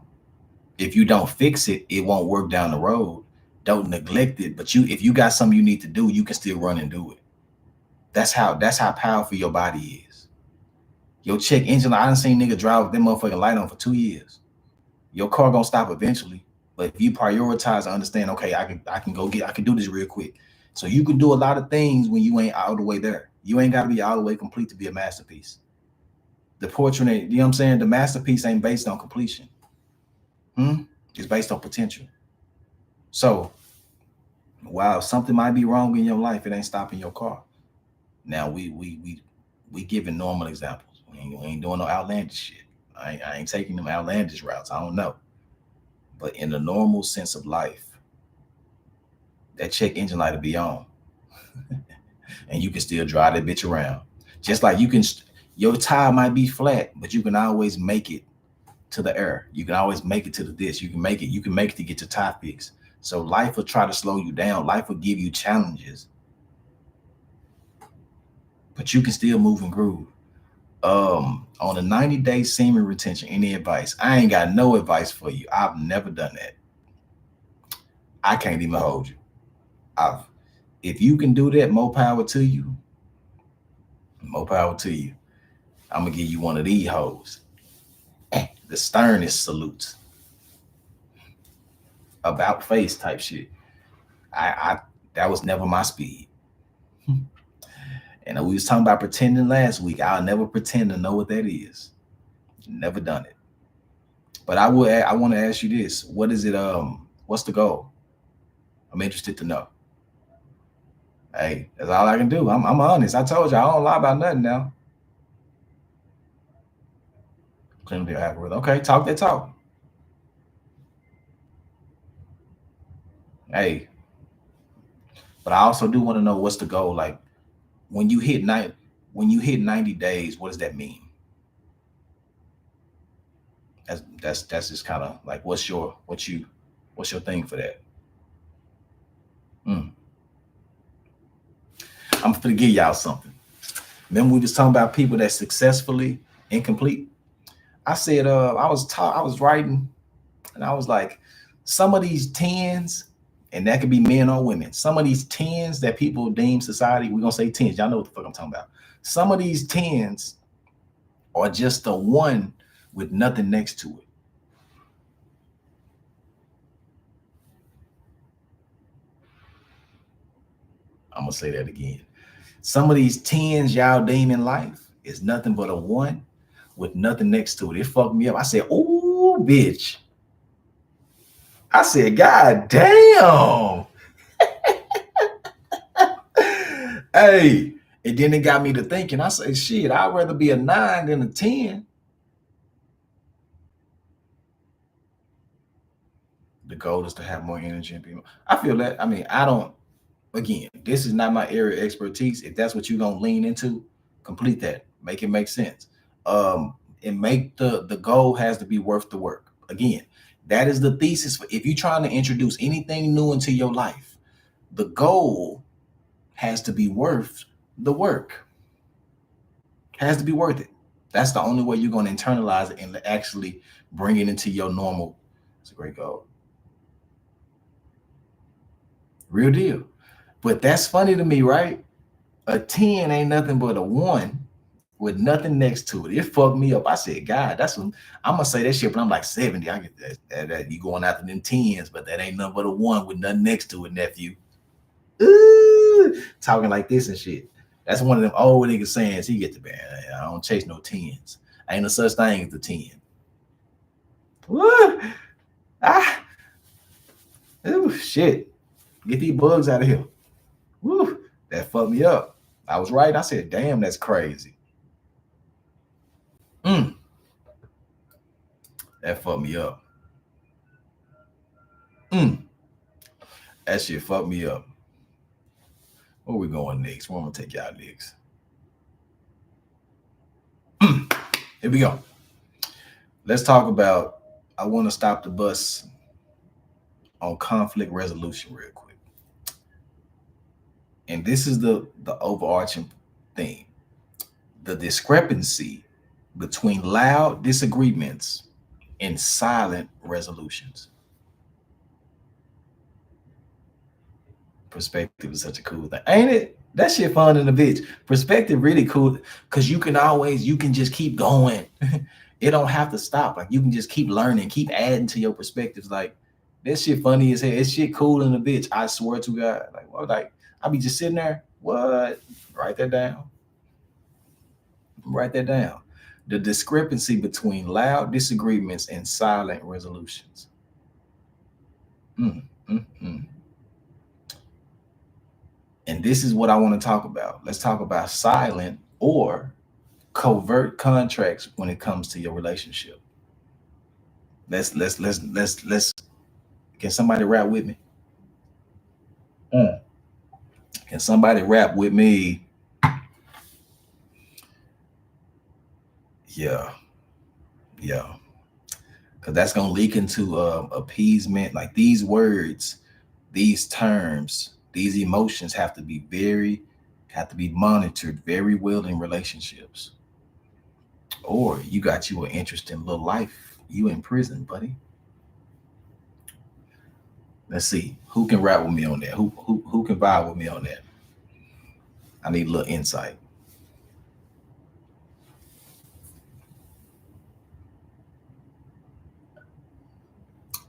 If you don't fix it, it won't work down the road. Don't neglect it. But if you got something you need to do, you can still run and do it. That's how powerful your body is. Your check engine, I done seen nigga drive with them motherfucking light on for 2 years. Your car gonna stop eventually. But if you prioritize and understand, okay, I can do this real quick. So you can do a lot of things when you ain't all the way there. You ain't gotta be all the way complete to be a masterpiece. The portrait, you know what I'm saying? The masterpiece ain't based on completion. It's based on potential. So while something might be wrong in your life, it ain't stopping your car. Now we giving normal examples. We ain't doing no outlandish shit. I ain't taking them outlandish routes. I don't know. But in the normal sense of life, that check engine light will be on. And you can still drive that bitch around. Just like your tire might be flat, but you can always make it to the air. You can always make it to the disc. You can make it to get your tire fixed. So life will try to slow you down. Life will give you challenges, but you can still move and groove. On a 90-day semen retention, any advice? I ain't got no advice for you. I've never done that. I can't even hold you. If you can do that, more power to you. More power to you. I'm gonna give you one of these hoes. The sternest salutes. About face type shit. I that was never my speed. And we was talking about pretending last week. I'll never pretend to know what that is. Never done it. But I want to ask you this. What is it? What's the goal? I'm interested to know. Hey, that's all I can do. I'm honest. I told you I don't lie about nothing now. Clinical algorithm. Okay, talk that talk. Hey, but I also do want to know what's the goal. Like when you hit 90 days, what does that mean? That's just kind of like what's your thing for that? I'm gonna give y'all something. Remember we was talking about people that successfully incomplete. I said I was writing and I was like, some of these tens, and that could be men or women, some of these tens that people deem society, we're gonna say tens, y'all know what the fuck I'm talking about. Some of these tens are just a one with nothing next to it. I'm gonna say that again. Some of these tens y'all deem in life is nothing but a one with nothing next to it. It fucked me up. I said, "Ooh, bitch." I said, "God damn." Hey, and then it got me to thinking. I say, "Shit, I'd rather be a 9 than a 10." The goal is to have more energy and be more. I feel that. I mean, I don't. Again, this is not my area of expertise. If that's what you're gonna lean into, complete that. Make it make sense. And make the goal has to be worth the work. Again, that is the thesis. For if you're trying to introduce anything new into your life, the goal has to be worth the work. Has to be worth it. That's the only way you're going to internalize it and actually bring it into your normal. It's a great goal. Real deal. But that's funny to me, right? A 10 ain't nothing but a one with nothing next to it. It fucked me up. I said, God, that's what I'm gonna say that shit, but I'm like 70. I get that you going after them tens, but that ain't nothing but a one with nothing next to it, nephew. Ooh, talking like this and shit. That's one of them old niggas saying, he get the band. I don't chase no tens. Ain't no such thing as the 10. Woo! Ah, ooh, shit. Get these bugs out of here. Woo, that fucked me up. I was right. I said, damn, that's crazy. That fucked me up. That shit fucked me up. Where we going next? Where I'm gonna take y'all next? Here we go. Let's talk about. I want to stop the bus on conflict resolution real quick. And this is the overarching theme. The discrepancy between loud disagreements and silent resolutions. Perspective is such a cool thing, ain't it? That shit fun in the bitch. Perspective really cool because you can just keep going. It don't have to stop. Like you can just keep learning, keep adding to your perspectives. Like this shit funny as hell. It's shit cool in the bitch. I swear to God. Like what? Like I be just sitting there. What? Write that down. Write that down. The discrepancy between loud disagreements and silent resolutions. Mm, mm, mm. And this is what I want to talk about. Let's talk about silent or covert contracts when it comes to your relationship. Let's. Can somebody rap with me? Mm. Can somebody rap with me? Yeah, yeah. Because that's gonna leak into appeasement. Like these words, these terms, these emotions have to be monitored very well in relationships. Or you got you an interesting little life. You in prison, buddy. Let's see who can rap with me on that. Who can vibe with me on that? I need a little insight.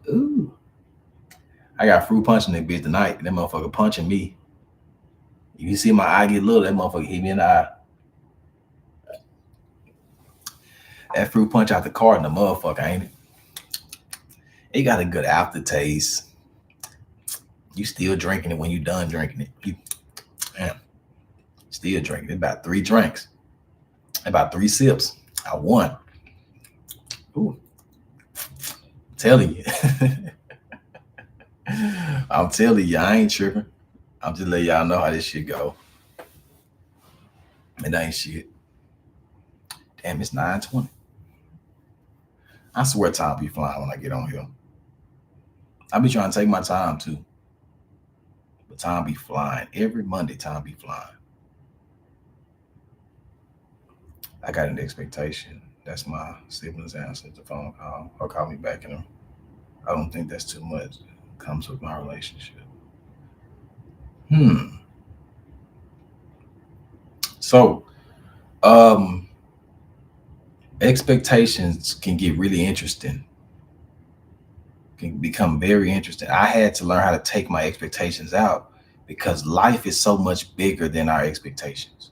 Ooh, I got fruit punching that bitch tonight. That motherfucker punching me. You see my eye get little. That motherfucker hit me in the eye. That fruit punch out the carton, the motherfucker, ain't it? It got a good aftertaste. You still drinking it when you done drinking it. You damn, still drinking it. About 3 drinks. About 3 sips. I won. Ooh, telling you. I'm telling you, I ain't tripping. I'm just letting y'all know how this shit go. It ain't shit. Damn, it's 9:20. I swear time be flying when I get on here. I be trying to take my time too. But time be flying. Every Monday, time be flying. I got an expectation. That's my siblings answered the phone call or call me back in them. I don't think that's too much. It comes with my relationship. Hmm. So, um, expectations can get really interesting. Can become very interesting. I had to learn how to take my expectations out because life is so much bigger than our expectations.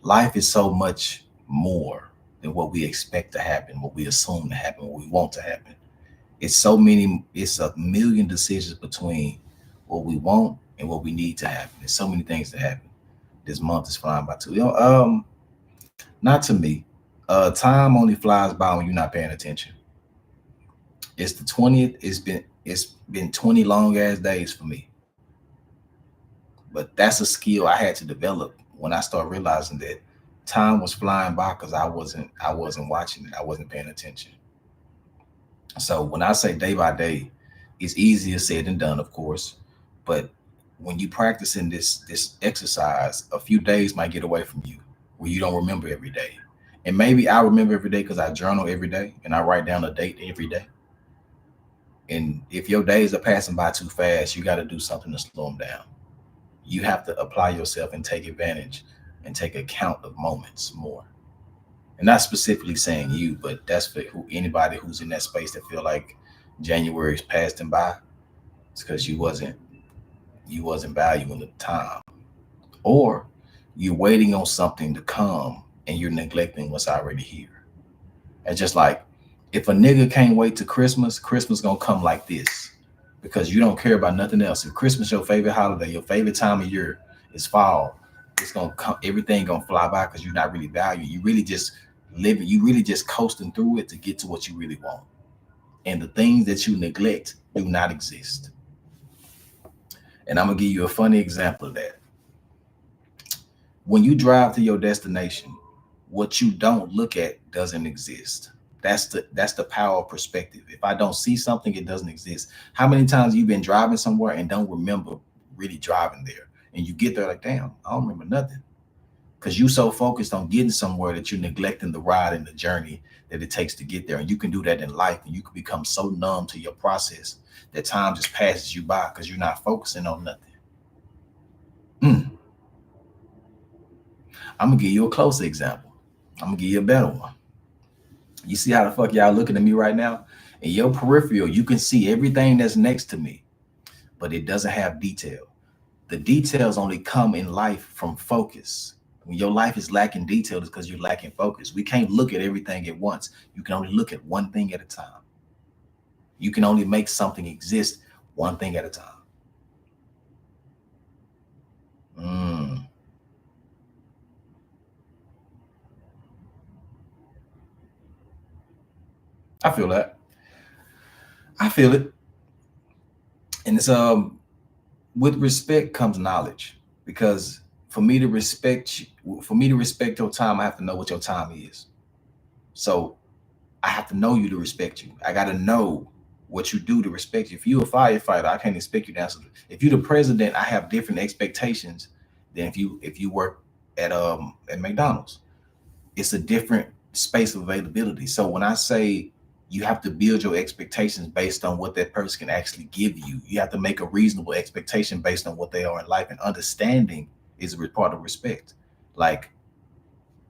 Life is so much more than what we expect to happen, what we assume to happen, what we want to happen. It's a million decisions between what we want and what we need to happen. There's so many things to happen. This month is flying by too. Not to me. Time only flies by when you're not paying attention. It's the 20th. It's been 20 long ass days for me. But that's a skill I had to develop when I started realizing that time was flying by because I wasn't watching it. I wasn't paying attention. So when I say day by day, it's easier said than done, of course. But when you practicing this exercise, a few days might get away from you where you don't remember every day. And maybe I remember every day because I journal every day and I write down a date every day. And if your days are passing by too fast, you got to do something to slow them down. You have to apply yourself and take advantage and take account of moments more. And not specifically saying you, but that's for anybody who's in that space that feel like January's passed them by. It's because you wasn't valuing the time, or you're waiting on something to come and you're neglecting what's already here. And just like if a nigga can't wait to Christmas, Christmas gonna come like this because you don't care about nothing else. If Christmas your favorite holiday, your favorite time of year is fall, it's gonna come. Everything gonna fly by because you're not really valuing. You really just living. You really just coasting through it to get to what you really want. And the things that you neglect do not exist. And I'm gonna give you a funny example of that. When you drive to your destination, what you don't look at doesn't exist. That's the power of perspective. If I don't see something, it doesn't exist. How many times you've been driving somewhere and don't remember really driving there? And you get there like, damn, I don't remember nothing. Because you so focused on getting somewhere that you're neglecting the ride and the journey that it takes to get there. And you can do that in life, and you can become so numb to your process that time just passes you by because you're not focusing on nothing. Mm. I'm gonna give you a closer example. I'm gonna give you a better one. You see how the fuck y'all looking at me right now? In your peripheral, you can see everything that's next to me, but it doesn't have detail. The details only come in life from focus. When your life is lacking detail, it's because you're lacking focus. We can't look at everything at once. You can only look at one thing at a time. You can only make something exist one thing at a time. Mm, I feel that. I feel it. And it's with respect comes knowledge. Because for me to respect you, for me to respect your time, I have to know what your time is. So I have to know you to respect you. I got to know what you do to respect you. If you're a firefighter, I can't expect you to answer. If you're the president, I have different expectations than if you work at McDonald's. It's a different space of availability. So when I say you have to build your expectations based on what that person can actually give you, you have to make a reasonable expectation based on what they are in life. And understanding is a part of respect. Like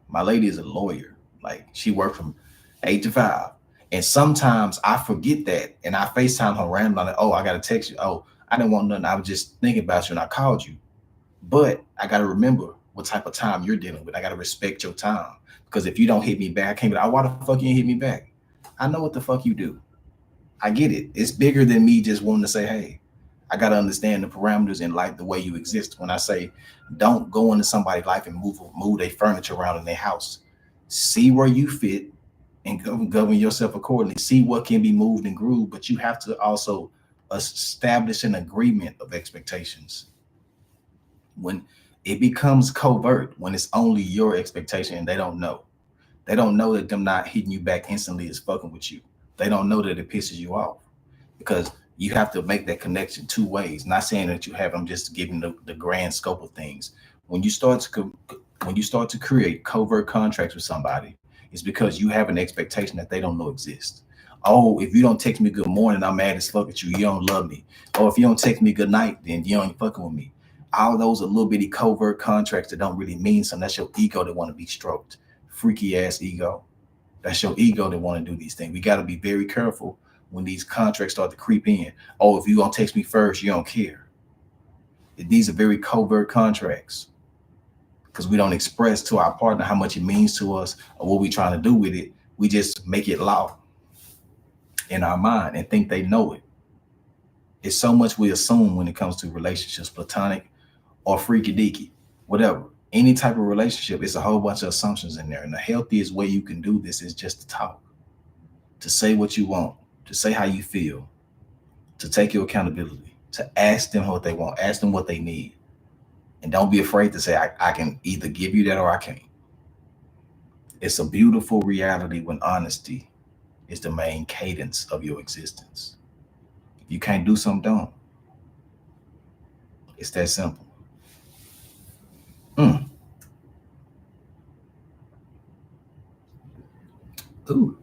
my lady is a lawyer. Like she worked from 8 to 5. And sometimes I forget that and I FaceTime her randomly. Like, oh, I gotta text you. Oh, I didn't want nothing. I was just thinking about you and I called you. But I gotta remember what type of time you're dealing with. I gotta respect your time. Because if you don't hit me back, I can't be like, oh, why the fuck you ain't hit me back? I know what the fuck you do. I get it. It's bigger than me just wanting to say, hey, I got to understand the parameters in life, the way you exist. When I say don't go into somebody's life and move their furniture around in their house, see where you fit and govern yourself accordingly. See what can be moved and grooved, but you have to also establish an agreement of expectations. When it becomes covert, when it's only your expectation and they don't know that them not hitting you back instantly is fucking with you. They don't know that it pisses you off because you have to make that connection 2 ways. Not saying that you have. I'm just giving the grand scope of things. When you start to create covert contracts with somebody, it's because you have an expectation that they don't know exists. Oh, if you don't text me good morning, I'm mad as fuck at you. You don't love me. Or if you don't text me good night, then you ain't fucking with me. All those are little bitty covert contracts that don't really mean something. That's your ego that want to be stroked. Freaky ass ego. That's your ego that want to do these things. We got to be very careful when these contracts start to creep in. Oh, if you don't text me first, you don't care. These are very covert contracts because we don't express to our partner how much it means to us or what we're trying to do with it. We just make it law in our mind and think they know it. It's so much we assume when it comes to relationships, platonic or freaky deaky, whatever. Any type of relationship, it's a whole bunch of assumptions in there. And the healthiest way you can do this is just to talk, to say what you want, to say how you feel, to take your accountability, to ask them what they want, ask them what they need. And don't be afraid to say, I can either give you that or I can't. It's a beautiful reality when honesty is the main cadence of your existence. If you can't do something, don't. It's that simple. Mm. Ooh.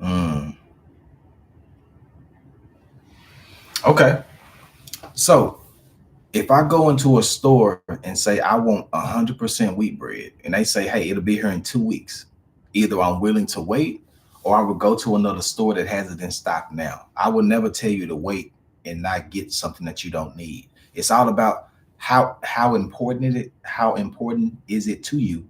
Mm. Okay. So if I go into a store and say I want 100% wheat bread, and they say, hey, it'll be here in 2 weeks, either I'm willing to wait or I would go to another store that has it in stock now. I would never tell you to wait and not get something that you don't need. It's all about how important is it to you,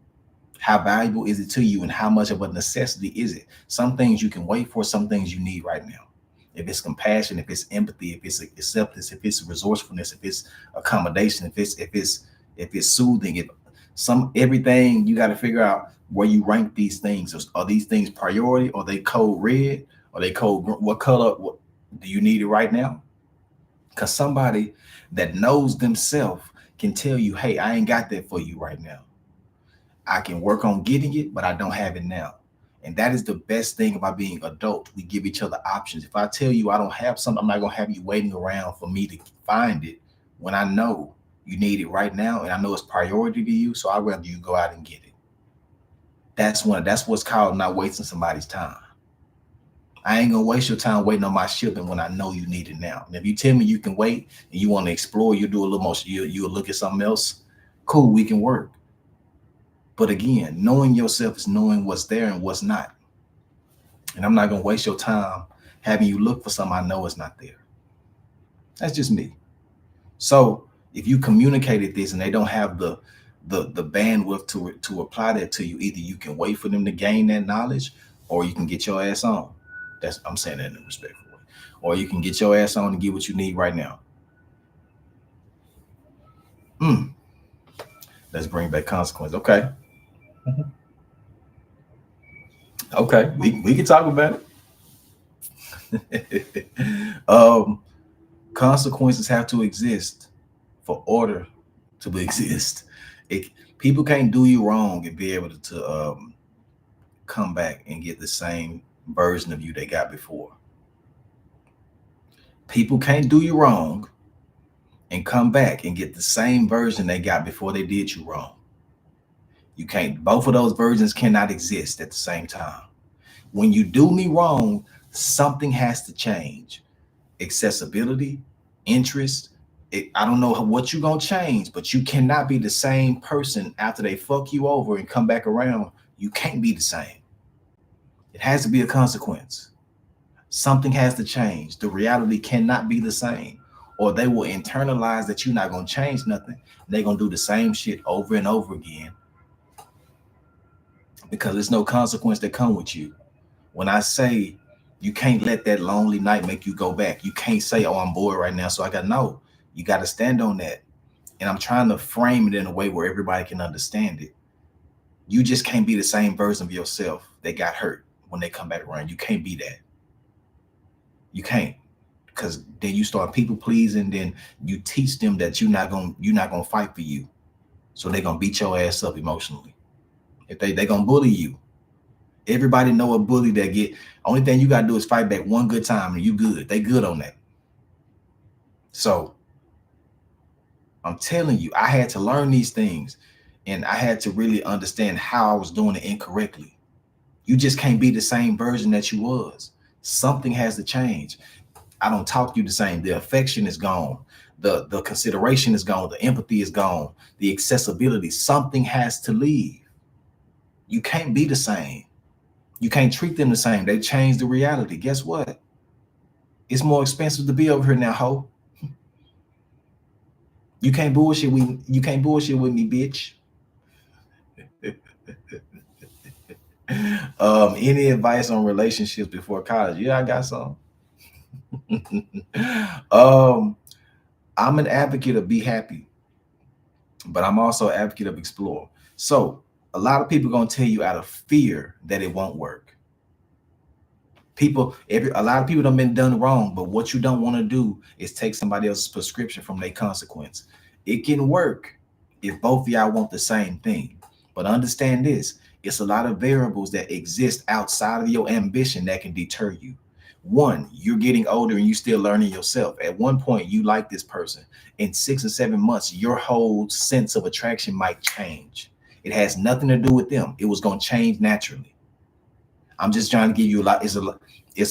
how valuable is it to you, and how much of a necessity is it. Some things you can wait for, some things you need right now. If it's compassion, if it's empathy, if it's acceptance, if it's resourcefulness, if it's accommodation, if it's soothing, if some everything, you got to figure out where you rank these things. Are these things priority? Are they code red? Are they code what color? What, do you need it right now? Because somebody that knows themselves can tell you, hey, I ain't got that for you right now. I can work on getting it, but I don't have it now. And that is the best thing about being adult. We give each other options. If I tell you I don't have something, I'm not going to have you waiting around for me to find it when I know you need it right now and I know it's priority to you. So I'd rather you go out and get it. That's what's called not wasting somebody's time. I ain't gonna waste your time waiting on my shipping when I know you need it now. And if you tell me you can wait and you want to explore, you do a little more, you'll look at something else. Cool, we can work. But again, knowing yourself is knowing what's there and what's not. And I'm not going to waste your time having you look for something I know is not there. That's just me. So if you communicated this and they don't have the bandwidth to apply that to you, either you can wait for them to gain that knowledge or you can get your ass on. I'm saying that in a respectful way. Or you can get your ass on and get what you need right now. Mm. Let's bring back consequence. Okay. Okay. We can talk about it. Consequences have to exist for order to exist. It, people can't do you wrong and be able to come back and get the same version of you they got before. People can't do you wrong and come back and get the same version they got before they did you wrong. You can't, both of those versions cannot exist at the same time. When you do me wrong, something has to change. Accessibility, interest. I don't know what you're gonna change, but you cannot be the same person after they fuck you over and come back around. You can't be the same. It has to be a consequence. Something has to change. The reality cannot be the same, or they will internalize that you're not gonna change nothing. They're gonna do the same shit over and over again because there's no consequence that come with you. When I say you can't let that lonely night make you go back, you can't say, oh, I'm bored right now, so I got no. You got to stand on that. And I'm trying to frame it in a way where everybody can understand it. You just can't be the same version of yourself that got hurt when they come back around. You can't be that. You can't. Because then you start people pleasing, then you teach them that you're not gonna fight for you. So they're gonna beat your ass up emotionally. If they're gonna bully you. Everybody know a bully that get, only thing you gotta do is fight back one good time and you good. They good on that. So I'm telling you, I had to learn these things and I had to really understand how I was doing it incorrectly. You just can't be the same version that you was. Something has to change. I don't talk to you the same. The affection is gone. The consideration is gone. The empathy is gone. The accessibility, something has to leave. You can't be the same. You can't treat them the same. They changed the reality. Guess what? It's more expensive to be over here now, ho. You can't bullshit with me, bitch. Any advice on relationships before college? Yeah, I got some. I'm an advocate of be happy, but I'm also an advocate of explore. So a lot of people gonna tell you out of fear that it won't work. A lot of people done been done wrong, but what you don't want to do is take somebody else's prescription from their consequence. It can work if both of y'all want the same thing. But understand this, it's a lot of variables that exist outside of your ambition that can deter you. One, you're getting older and you still learning yourself. At one point, you like this person. In 6 or 7 months, your whole sense of attraction might change. It has nothing to do with them. It was going to change naturally. I'm just trying to give you a lot. It's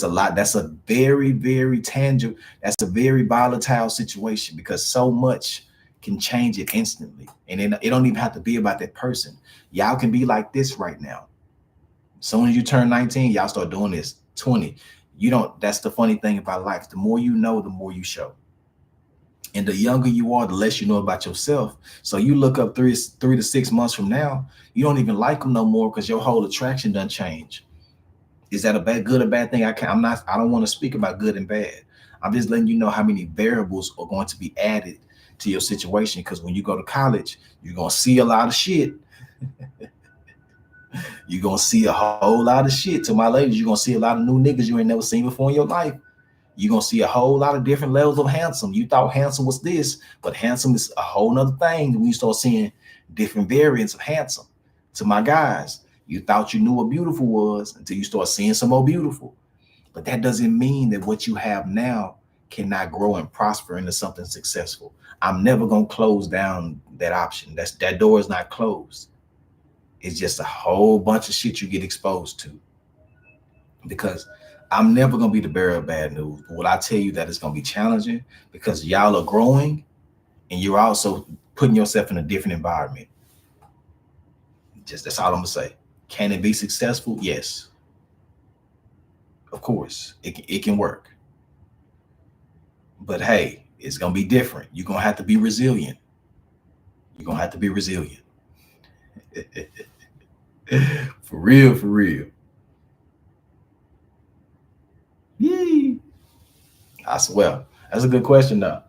a lot. That's a very, very tangible. That's a very volatile situation because so much can change it instantly. And it don't even have to be about that person. Y'all can be like this right now. As soon as you turn 19, y'all start doing this. 20. You don't, that's the funny thing about life. The more you know, the more you show. And the younger you are, the less you know about yourself. So you look up 3 to 6 months from now, you don't even like them no more because your whole attraction done change. Is that a good or bad thing? I don't want to speak about good and bad. I'm just letting you know how many variables are going to be added to your situation. Because when you go to college, you're going to see a lot of shit. You're going to see a whole lot of shit. To my ladies, you're going to see a lot of new niggas you ain't never seen before in your life. You're going to see a whole lot of different levels of handsome. You thought handsome was this, but handsome is a whole nother thing when you start seeing different variants of handsome. To my guys, you thought you knew what beautiful was until you start seeing some more beautiful. But that doesn't mean that what you have now cannot grow and prosper into something successful. I'm never going to close down that option. That door is not closed. It's just a whole bunch of shit you get exposed to. Because I'm never going to be the bearer of bad news. But what I tell you that it's going to be challenging because y'all are growing and you're also putting yourself in a different environment. Just that's all I'm going to say. Can it be successful? Yes. Of course, it can work. But hey, it's going to be different. You're going to have to be resilient. You're going to have to be resilient. For real, for real. Yee. I swear. That's a good question, though.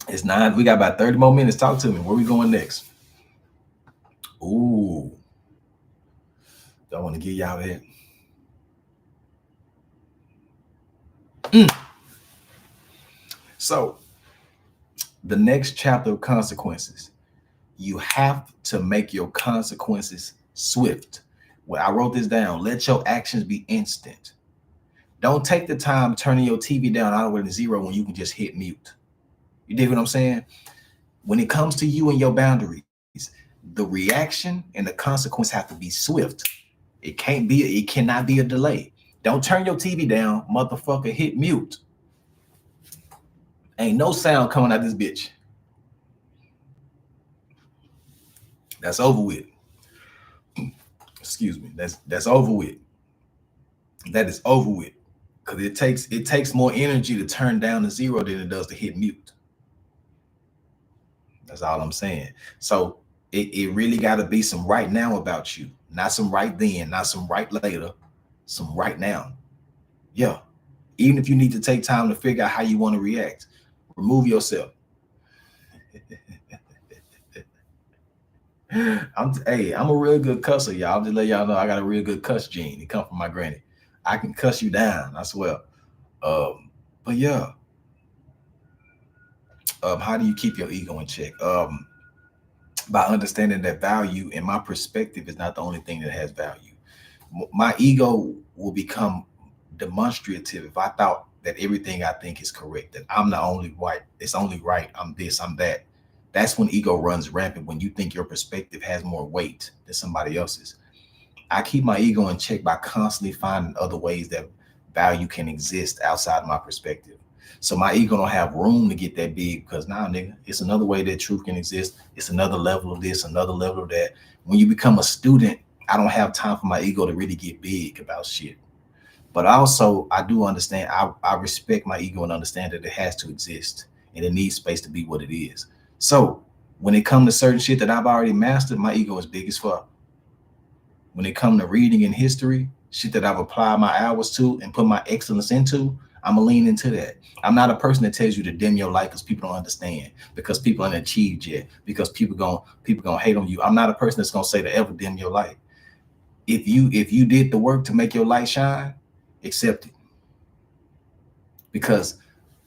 It's 9. We got about 30 more minutes. Talk to me. Where we going next? Ooh. Don't want to give y'all that. So, the next chapter of consequences. You have to make your consequences swift. Well, I wrote this down. Let your actions be instant. Don't take the time turning your TV down all the way to zero when you can just hit mute. You dig what I'm saying? When it comes to you and your boundaries, the reaction and the consequence have to be swift. It cannot be a delay. Don't turn your TV down, motherfucker, hit mute. Ain't no sound coming out this bitch. That's over with. Excuse me. That's over with. That is over with. Because it takes more energy to turn down to zero than it does to hit mute. That's all I'm saying. So it really got to be some right now about you, not some right then, not some right later, some right now. Yeah. Even if you need to take time to figure out how you want to react, remove yourself. I'm a real good cusser, y'all. I'm just let y'all know I got a real good cuss gene. It come from my granny. I can cuss you down, I swear. But yeah. How do you keep your ego in check? By understanding that value and my perspective is not the only thing that has value. My ego will become demonstrative if I thought that everything I think is correct, that I'm the only right, it's only right, I'm this, I'm that. That's when ego runs rampant, when you think your perspective has more weight than somebody else's. I keep my ego in check by constantly finding other ways that value can exist outside my perspective. So my ego don't have room to get that big because now, nigga, it's another way that truth can exist. It's another level of this, another level of that. When you become a student, I don't have time for my ego to really get big about shit. But also, I do understand, I respect my ego and understand that it has to exist and it needs space to be what it is. So when it comes to certain shit that I've already mastered, my ego is big as fuck. When it comes to reading and history, shit that I've applied my hours to and put my excellence into, I'm gonna lean into that. I'm not a person that tells you to dim your light because people don't understand, because people haven't achieved yet, because people gonna hate on you. I'm not a person that's gonna say to ever dim your light. If you did the work to make your light shine, accept it. Because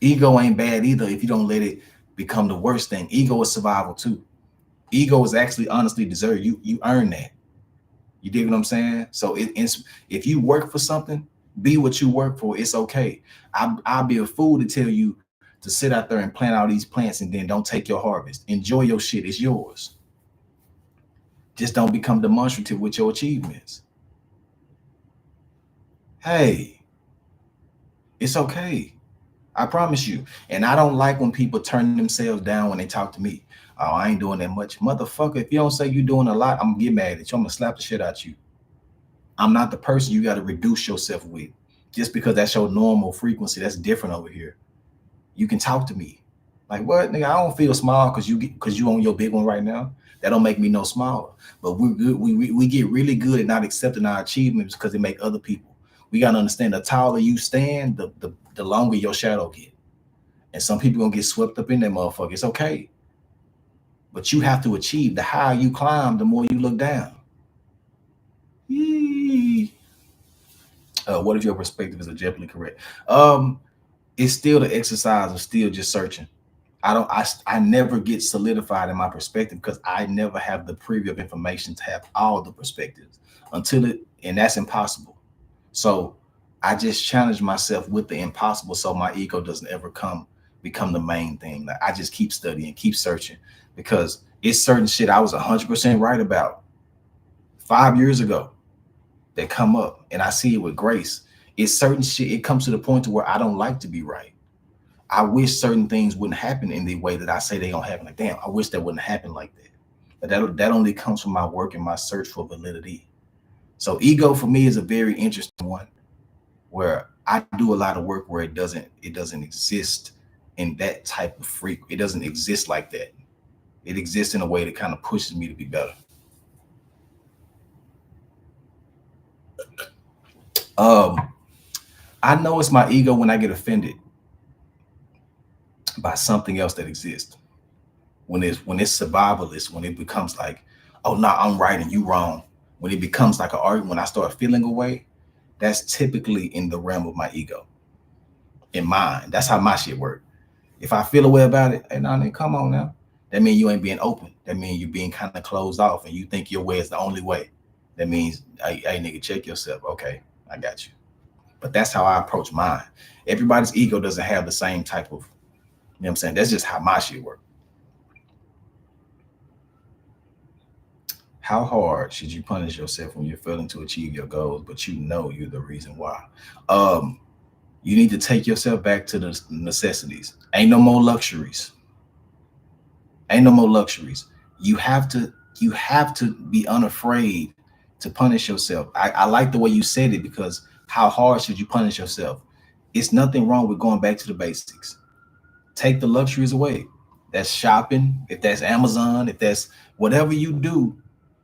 ego ain't bad either if you don't let it become the worst thing. Ego is survival too. Ego is actually honestly deserved. You earn that. You dig what I'm saying? So if you work for something, be what you work for. It's okay. I'll be a fool to tell you to sit out there and plant all these plants and then don't take your harvest. Enjoy your shit. It's yours. Just don't become demonstrative with your achievements. Hey, it's okay. I promise you. And I don't like when people turn themselves down when they talk to me. Oh, I ain't doing that much. Motherfucker, if you don't say you're doing a lot, I'm gonna get mad at you. I'm gonna slap the shit out you. I'm not the person you got to reduce yourself with. Just because that's your normal frequency, that's different over here. You can talk to me. Like, what, nigga? I don't feel small because you on your big one right now. That don't make me no smaller. But we're good. We get really good at not accepting our achievements because they make other people. We gotta understand, the taller you stand, the longer your shadow get. And some people gonna get swept up in that motherfucker. It's okay. But you have to achieve. The higher you climb, the more you look down. Yee. What if your perspective is objectively correct? It's still the exercise of still just searching. I never get solidified in my perspective because I never have the preview of information to have all the perspectives until it, and that's impossible. So I just challenge myself with the impossible so my ego doesn't ever become the main thing. Like, I just keep studying, keep searching, because it's certain shit I was 100% right about 5 years ago that come up, and I see it with grace. It's certain shit, it comes to the point to where I don't like to be right. I wish certain things wouldn't happen in the way that I say they don't happen. Like, damn, I wish that wouldn't happen like that. But that only comes from my work and my search for validity. So ego for me is a very interesting one, where I do a lot of work where it doesn't exist in that type of freak. It doesn't exist like that. It exists in a way that kind of pushes me to be better. Um, I know it's my ego when I get offended by something else that exists. When it's survivalist, when it becomes like, oh no, I'm right and you wrong. When it becomes like an argument, when I start feeling away, that's typically in the realm of my ego. In mine, that's how my shit works. If I feel a way about it, hey, nah, then come on now. That means you ain't being open. That means you're being kind of closed off, and you think your way is the only way. That means, hey nigga, check yourself. Okay, I got you. But that's how I approach mine. Everybody's ego doesn't have the same type of, you know what I'm saying? That's just how my shit works. How hard should you punish yourself when you're failing to achieve your goals, but you know you're the reason why? Um, you need to take yourself back to the necessities. Ain't no more luxuries. Ain't no more luxuries. You have to you have to be unafraid to punish yourself. I like the way you said it, because how hard should you punish yourself? It's nothing wrong with going back to the basics. Take the luxuries away. That's shopping, if that's Amazon, if that's whatever you do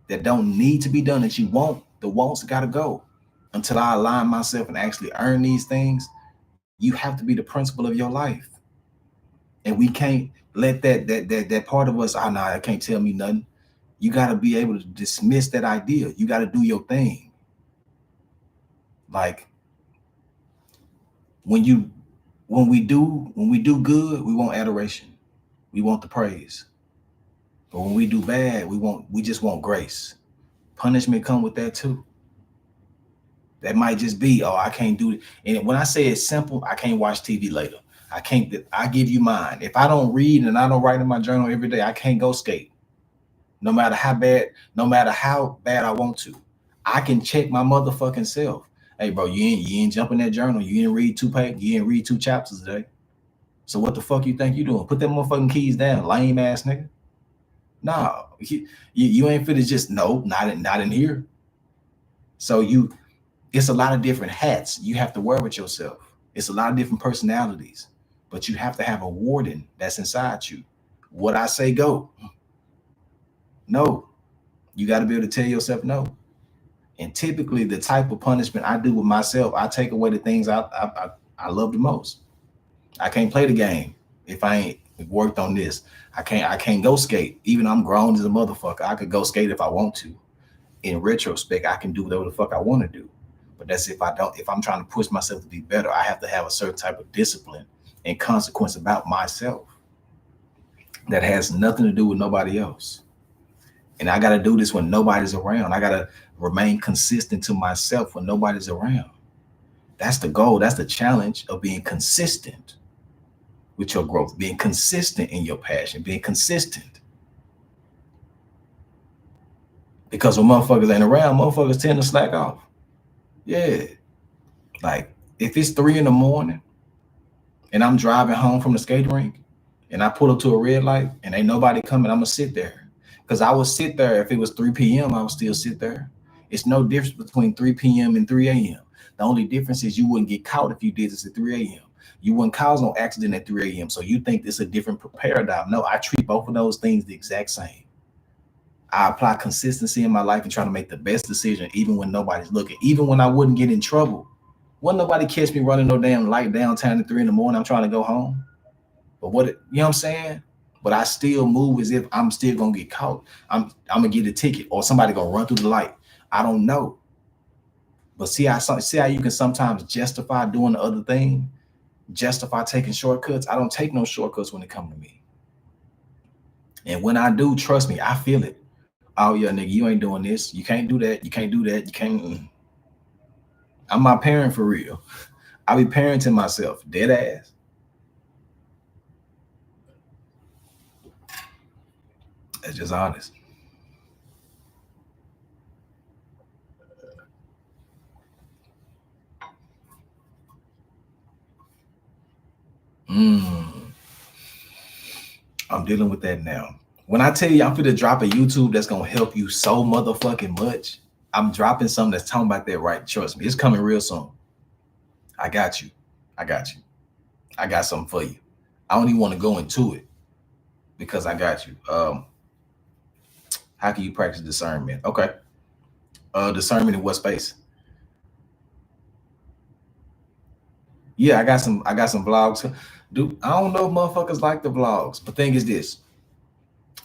that don't need to be done, that you want, the wants gotta go. Until I align myself and actually earn these things, you have to be the principal of your life. And we can't let that part of us, oh no, I can't tell me nothing. You got to be able to dismiss that idea. You got to do your thing. Like, when you when we do good, we want adoration, we want the praise. But when we do bad, we just want grace. Punishment come with that too. That might just be, oh, I can't do it. And when I say it's simple, I can't watch TV later. I can't. I give you mine. If I don't read and I don't write in my journal every day, I can't go skate. No matter how bad, no matter how bad I want to, I can check my motherfucking self. Hey, bro, you ain't jumping that journal. You didn't read two pages. You didn't read two chapters today. So what the fuck you think you doing? Put them motherfucking keys down, lame ass nigga. Nah, you ain't fit to just, no, not in here. So it's a lot of different hats you have to wear with yourself. It's a lot of different personalities, but you have to have a warden that's inside you. What I say, go. No, you got to be able to tell yourself no. And typically, the type of punishment I do with myself, I take away the things I I love the most. I can't play the game if I ain't worked on this. I can't go skate. Even though I'm grown as a motherfucker, I could go skate if I want to. In retrospect, I can do whatever the fuck I want to do. But that's if I don't, if I'm trying to push myself to be better, I have to have a certain type of discipline and consequence about myself that has nothing to do with nobody else. And I got to do this when nobody's around. I got to remain consistent to myself when nobody's around. That's the goal. That's the challenge of being consistent with your growth, being consistent in your passion, being consistent. Because when motherfuckers ain't around, motherfuckers tend to slack off. Yeah. Like if it's 3 in the morning and I'm driving home from the skate rink and I pull up to a red light and ain't nobody coming, I'm gonna sit there. Because I would sit there if it was 3 p.m., I would still sit there. It's no difference between 3 p.m. and 3 a.m. The only difference is you wouldn't get caught if you did this at 3 a.m. You wouldn't cause no accident at 3 a.m. So you think this is a different paradigm. No, I treat both of those things the exact same. I apply consistency in my life and try to make the best decision, even when nobody's looking, even when I wouldn't get in trouble. Wouldn't nobody catch me running no damn light downtown at 3 in the morning. I'm trying to go home. But what, you know what I'm saying? But I still move as if I'm still gonna get caught. I'm gonna get a ticket or somebody gonna run through the light. I don't know. But see how you can sometimes justify doing the other thing, justify taking shortcuts. I don't take no shortcuts when it comes to me. And when I do, trust me, I feel it. Oh yeah, nigga, you ain't doing this. You can't do that. You can't do that. You can't. I'm my parent for real. I be parenting myself, dead ass. That's just honest. Mm, I'm dealing with that now. When I tell you I'm gonna drop a YouTube that's gonna help you so motherfucking much, I'm dropping something that's talking about that right. Trust me, it's coming real soon. I got you. I got you. I got something for you. I don't even want to go into it because I got you. How can you practice discernment? Okay. Discernment in what space? Yeah, I got some vlogs. Dude, I don't know if motherfuckers like the vlogs. But thing is this,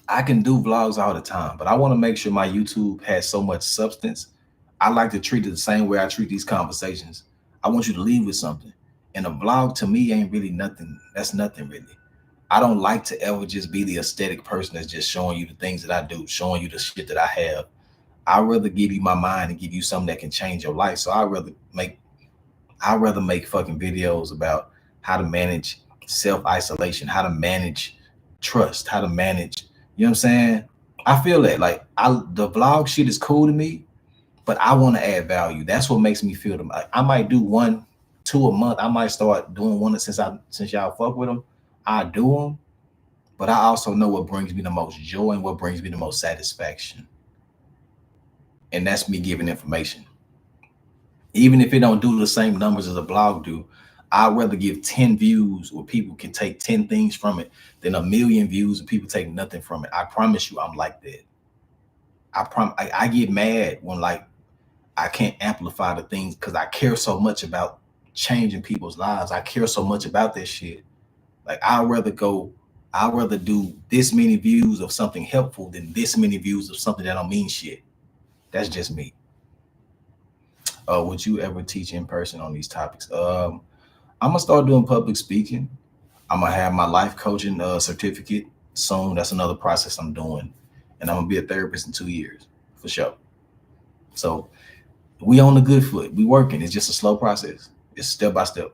I can do vlogs all the time, but I want to make sure my YouTube has so much substance. I like to treat it the same way I treat these conversations. I want you to leave with something. And a vlog to me ain't really nothing. That's nothing really. I don't like to ever just be the aesthetic person that's just showing you the things that I do, showing you the shit that I have. I'd rather give you my mind and give you something that can change your life. So I'd rather make fucking videos about how to manage self-isolation, how to manage trust, how to manage, you know what I'm saying? I feel that like the vlog shit is cool to me, but I want to add value. That's what makes me feel them. I might do 1, 2 a month. I might start doing one since y'all fuck with them. I do them, but I also know what brings me the most joy and what brings me the most satisfaction. And that's me giving information. Even if it don't do the same numbers as a blog do, I'd rather give 10 views where people can take 10 things from it than a million views and people take nothing from it. I promise you I'm like that. I get mad when like I can't amplify the things because I care so much about changing people's lives. I care so much about this shit. Like I'd rather do this many views of something helpful than this many views of something that don't mean shit. That's just me. Would you ever teach in person on these topics? I'm gonna start doing public speaking. I'm gonna have my life coaching certificate soon. That's another process I'm doing, and I'm gonna be a therapist in 2 years for sure. So we on the good foot. We working. It's just a slow process. It's step by step.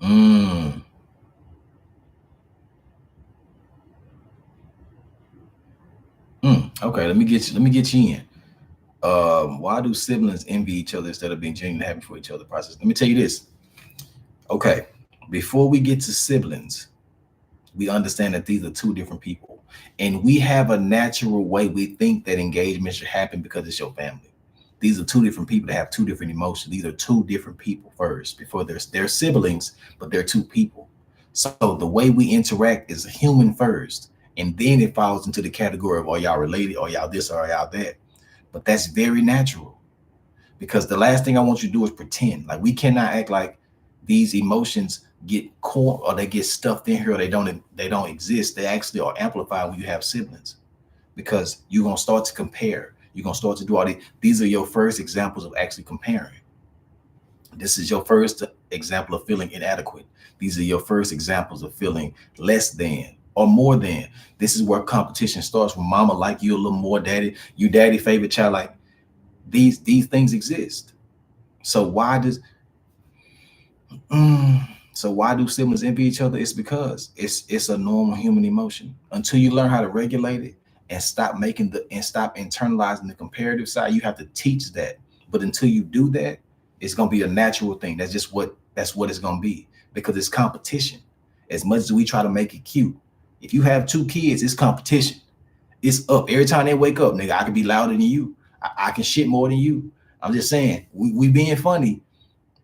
Mm, okay, let me get you in. Why do siblings envy each other instead of being genuinely happy for each other? Process. Let me tell you this. Okay, before we get to siblings, we understand that these are two different people, and we have a natural way we think that engagement should happen because it's your family. These are two different people that have two different emotions. These are two different people first before they're siblings, but they're two people. So the way we interact is human first, and then it falls into the category of are y'all related, or y'all this, or y'all that. But that's very natural, because the last thing I want you to do is pretend. Like, we cannot act like these emotions get caught or they get stuffed in here, or they don't exist. They actually are amplified when you have siblings, because you're gonna start to compare. You're gonna start to do all these are your first examples of actually comparing. This is your first example of feeling inadequate. These are your first examples of feeling less than or more than. This is where competition starts. When mama like you a little more, daddy favorite child, like these things exist. So why does Mm. So why do siblings envy each other? It's because it's a normal human emotion. Until you learn how to regulate it and stop internalizing the comparative side, you have to teach that. But until you do that, it's gonna be a natural thing. That's what it's gonna be, because it's competition. As much as we try to make it cute, if you have two kids, it's competition. It's up every time they wake up, nigga. I can be louder than you. I can shit more than you. I'm just saying, we being funny,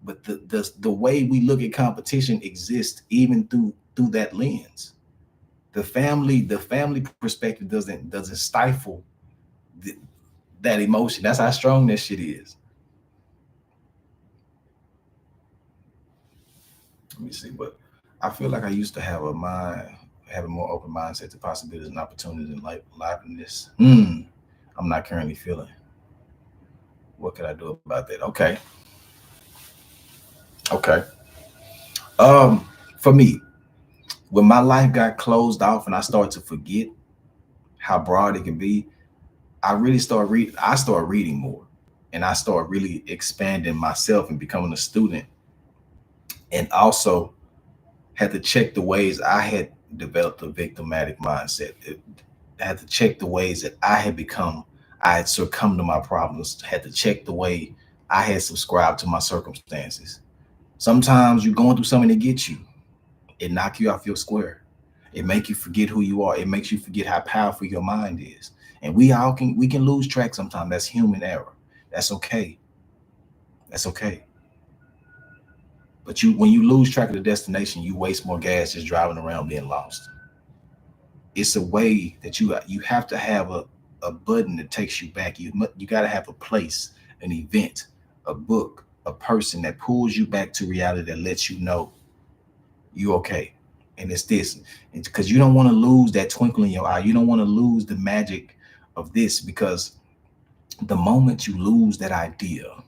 but the way we look at competition exists even through that lens. The family perspective doesn't stifle th- that emotion. That's how strong that shit is. Let me see, but I feel like I used to have a more open mindset to possibilities and opportunities in life, liveliness. I'm not currently feeling. What could I do about that? Okay. For me, when my life got closed off and I started to forget how broad it can be, I started reading more, and I started really expanding myself and becoming a student, and also had to check the ways I had developed a victimatic mindset. I had to check the ways that I had succumbed to my problems. Had to check the way I had subscribed to my circumstances. Sometimes you're going through something that gets you, it knock you off your square. It make you forget who you are. It makes you forget how powerful your mind is. And we can lose track sometimes. That's human error. That's okay. That's okay. But when you lose track of the destination, you waste more gas just driving around being lost. It's a way that you have to have a button that takes you back. You got to have a place, an event, a book, a person that pulls you back to reality, that lets you know you okay. And it's this. It's because you don't want to lose that twinkle in your eye. You don't want to lose the magic of this, because the moment you lose that idea,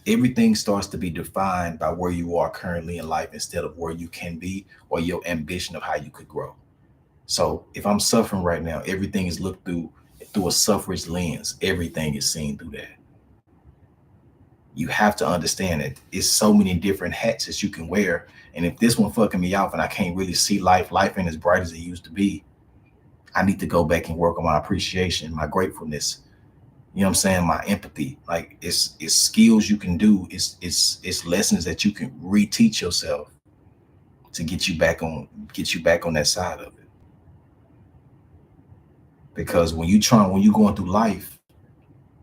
everything starts to be defined by where you are currently in life instead of where you can be, or your ambition of how you could grow. So if I'm suffering right now, everything is looked through a suffrage lens. Everything is seen through that. You have to understand that it's so many different hats that you can wear. And if this one fucking me off and I can't really see life ain't as bright as it used to be, I need to go back and work on my appreciation, my gratefulness. You know what I'm saying? My empathy. Like, it's skills you can do. It's lessons that you can reteach yourself to get you back on that side of it. Because when you going through life,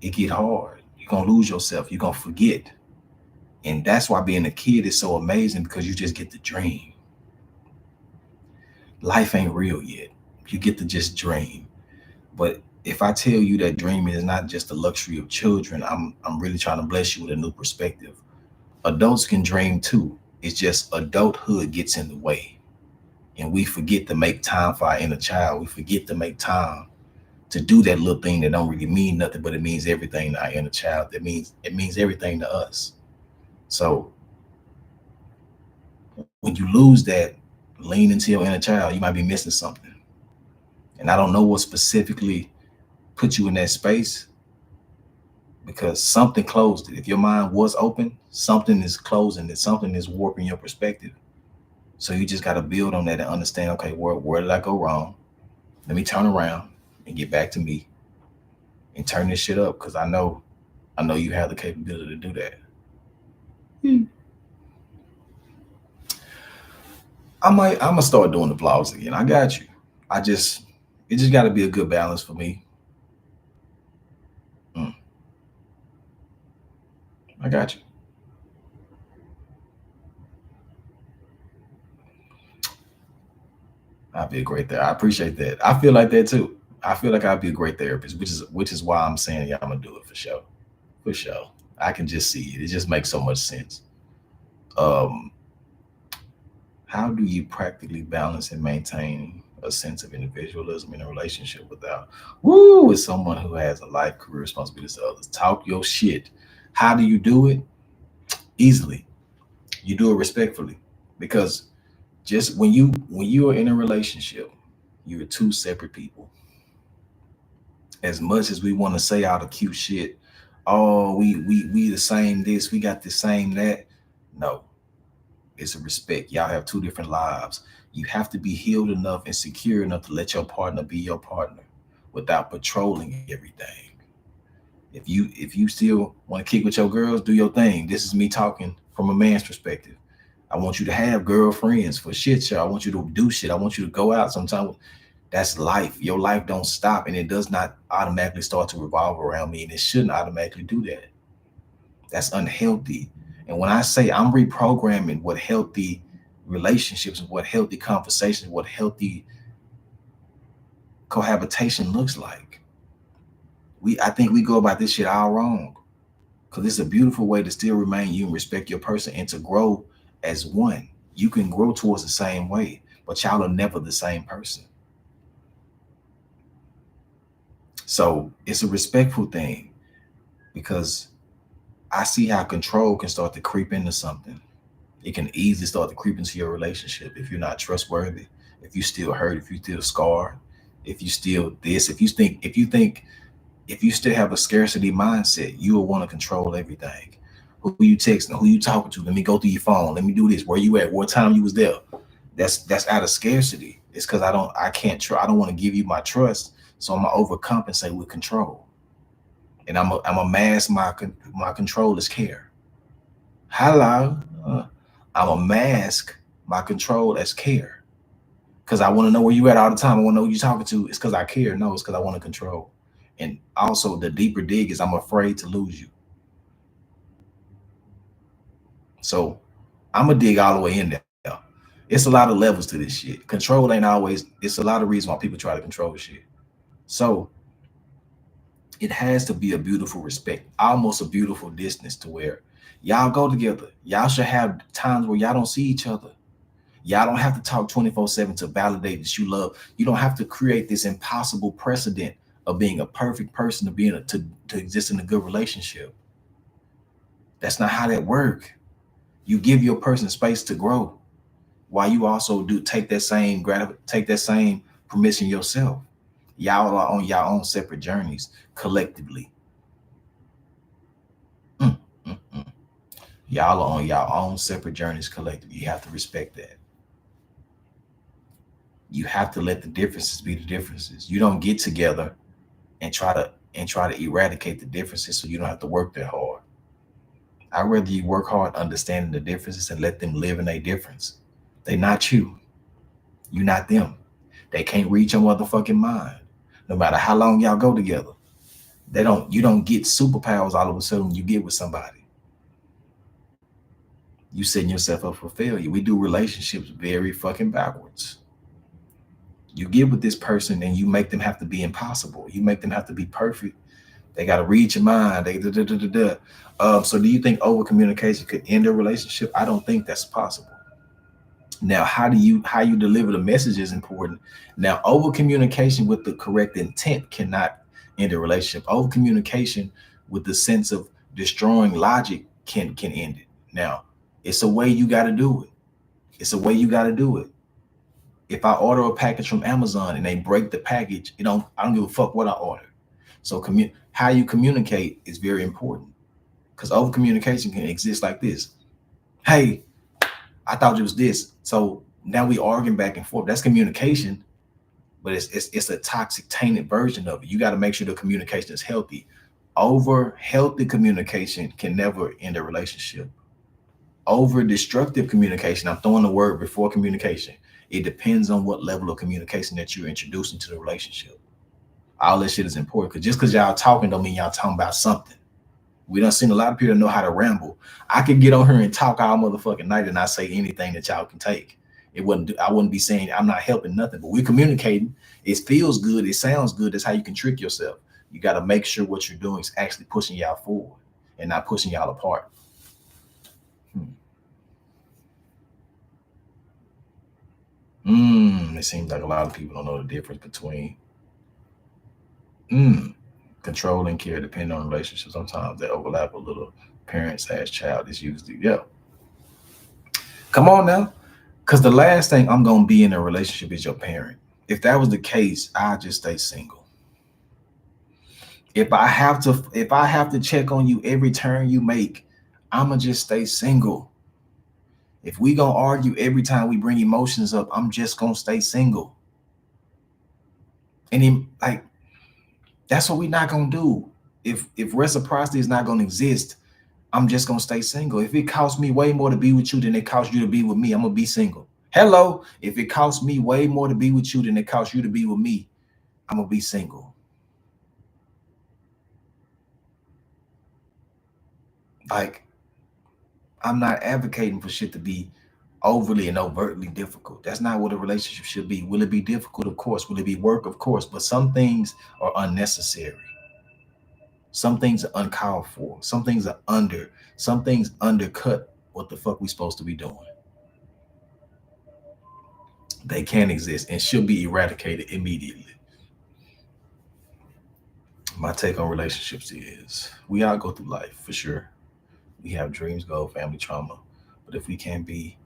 it get hard. You're gonna lose yourself. You're gonna forget. And that's why being a kid is so amazing, because you just get to dream. Life ain't real yet. You get to just dream. But if I tell you that dreaming is not just the luxury of children, I'm really trying to bless you with a new perspective. Adults can dream too. It's just adulthood gets in the way. And we forget to make time for our inner child. We forget to make time to do that little thing that don't really mean nothing, but it means everything to our inner child. It means everything to us. So when you lose that, lean into your inner child. You might be missing something. And I don't know what specifically put you in that space, because something closed it. If your mind was open, something is closing it. Something is warping your perspective. So you just got to build on that and understand, okay, where did I go wrong? Let me turn around and get back to me and turn this shit up, because I know you have the capability to do that. Hmm. I'm gonna start doing the vlogs again. I got you. I just it just got to be a good balance for me. Mm, I got you. I'll be a great there. I appreciate that. I feel like that too. I feel like I'd be a great therapist, which is why I'm saying yeah, I'm gonna do it for sure. For sure. I can just see it. It just makes so much sense. Um, how do you practically balance and maintain a sense of individualism in a relationship without with someone who has a life, career, responsibilities to others? Talk your shit. How do you do it? Easily. You do it respectfully. Because just when you are in a relationship, you're two separate people. As much as we want to say all the cute shit, oh, we the same this, we got the same that. No, it's a respect. Y'all have two different lives. You have to be healed enough and secure enough to let your partner be your partner without patrolling everything. If you still want to kick with your girls, do your thing. This is me talking from a man's perspective. I want you to have girlfriends for shit show. I want you to do shit. I want you to go out sometime. That's life. Your life don't stop, and it does not automatically start to revolve around me, and it shouldn't automatically do that. That's unhealthy. And when I say I'm reprogramming what healthy relationships, what healthy conversations, what healthy cohabitation looks like, I think we go about this shit all wrong. Because it's a beautiful way to still remain you and respect your person and to grow as one. You can grow towards the same way, but y'all are never the same person. So it's a respectful thing because I see how control can start to creep into something. It can easily start to creep into your relationship if you're not trustworthy, if you still hurt, if you still scarred, if you still this, if you still have a scarcity mindset, you will want to control everything. Who you texting, who you talking to, let me go through your phone, let me do this, where you at, what time you was there. That's out of scarcity. It's because I don't want to give you my trust. So I'm gonna overcompensate with control. And I'm a mask my control is care. Hello. I'm a mask my control as care. Because I want to know where you at all the time. I want to know who you talking to. It's because I care. No, it's because I want to control. And also the deeper dig is I'm afraid to lose you. So I'm gonna dig all the way in there. It's a lot of levels to this shit. Control ain't always. It's a lot of reasons why people try to control shit. So it has to be a beautiful respect, almost a beautiful distance to where y'all go together. Y'all should have times where y'all don't see each other. Y'all don't have to talk 24/7 to validate that you love. You don't have to create this impossible precedent of being a perfect person to exist in a good relationship. That's not how that work. You give your person space to grow while you also do take that same permission yourself. Y'all are on your own separate journeys collectively. Mm, mm, mm. Y'all are on your own separate journeys collectively. You have to respect that. You have to let the differences be the differences. You don't get together and try to eradicate the differences so you don't have to work that hard. I'd rather you work hard understanding the differences and let them live in a difference. They not you. You not them. They can't read your motherfucking mind. No matter how long y'all go together. You don't get superpowers all of a sudden when you get with somebody. You setting yourself up for failure. We do relationships very fucking backwards. You get with this person and you make them have to be impossible. You make them have to be perfect. They got to read your mind. They da, da, da, da, da. So do you think over communication could end a relationship? I don't think that's possible. Now, how you deliver the message is important. Now, over communication with the correct intent cannot end a relationship. Over communication with the sense of destroying logic can end it. Now, it's a way you got to do it. It's a way you got to do it. If I order a package from Amazon and they break the package, I don't give a fuck what I order. So how you communicate is very important because over communication can exist like this. Hey, I thought it was this. So now we arguing back and forth. That's communication, but it's a toxic, tainted version of it. You got to make sure the communication is healthy. Over healthy communication can never end a relationship. Over destructive communication, I'm throwing the word before communication. It depends on what level of communication that you're introducing to the relationship. All this shit is important because just because y'all talking don't mean y'all talking about something. We done seen a lot of people know how to ramble. I could get on here and talk all motherfucking night and not say anything that y'all can take. I wouldn't be saying I'm not helping nothing, but we're communicating. It feels good. It sounds good. That's how you can trick yourself. You got to make sure what you're doing is actually pushing y'all forward and not pushing y'all apart. It seems like a lot of people don't know the difference between control and care, depending on relationships. Sometimes they overlap a little. Parents as child is usually, yeah. Come on now. Because the last thing I'm going to be in a relationship is your parent. If that was the case, I'd just stay single. If I have to check on you every turn you make, I'ma just stay single. If we gonna argue every time we bring emotions up, I'm just gonna stay single. And like, that's what we're not gonna do. If reciprocity is not gonna exist, I'm just gonna stay single. If it costs me way more to be with you than it costs you to be with me, I'm gonna be single. Hello, if it costs me way more to be with you than it costs you to be with me, I'm gonna be single. Like, I'm not advocating for shit to be overly and overtly difficult. That's not what a relationship should be. Will it be difficult? Of course. Will it be work? Of course. But some things are unnecessary. Some things are uncalled for. Some things undercut what the fuck we supposed to be doing. They can't exist and should be eradicated immediately. My take on relationships is we all go through life for sure. We have dreams, goals, family trauma. But if we can't be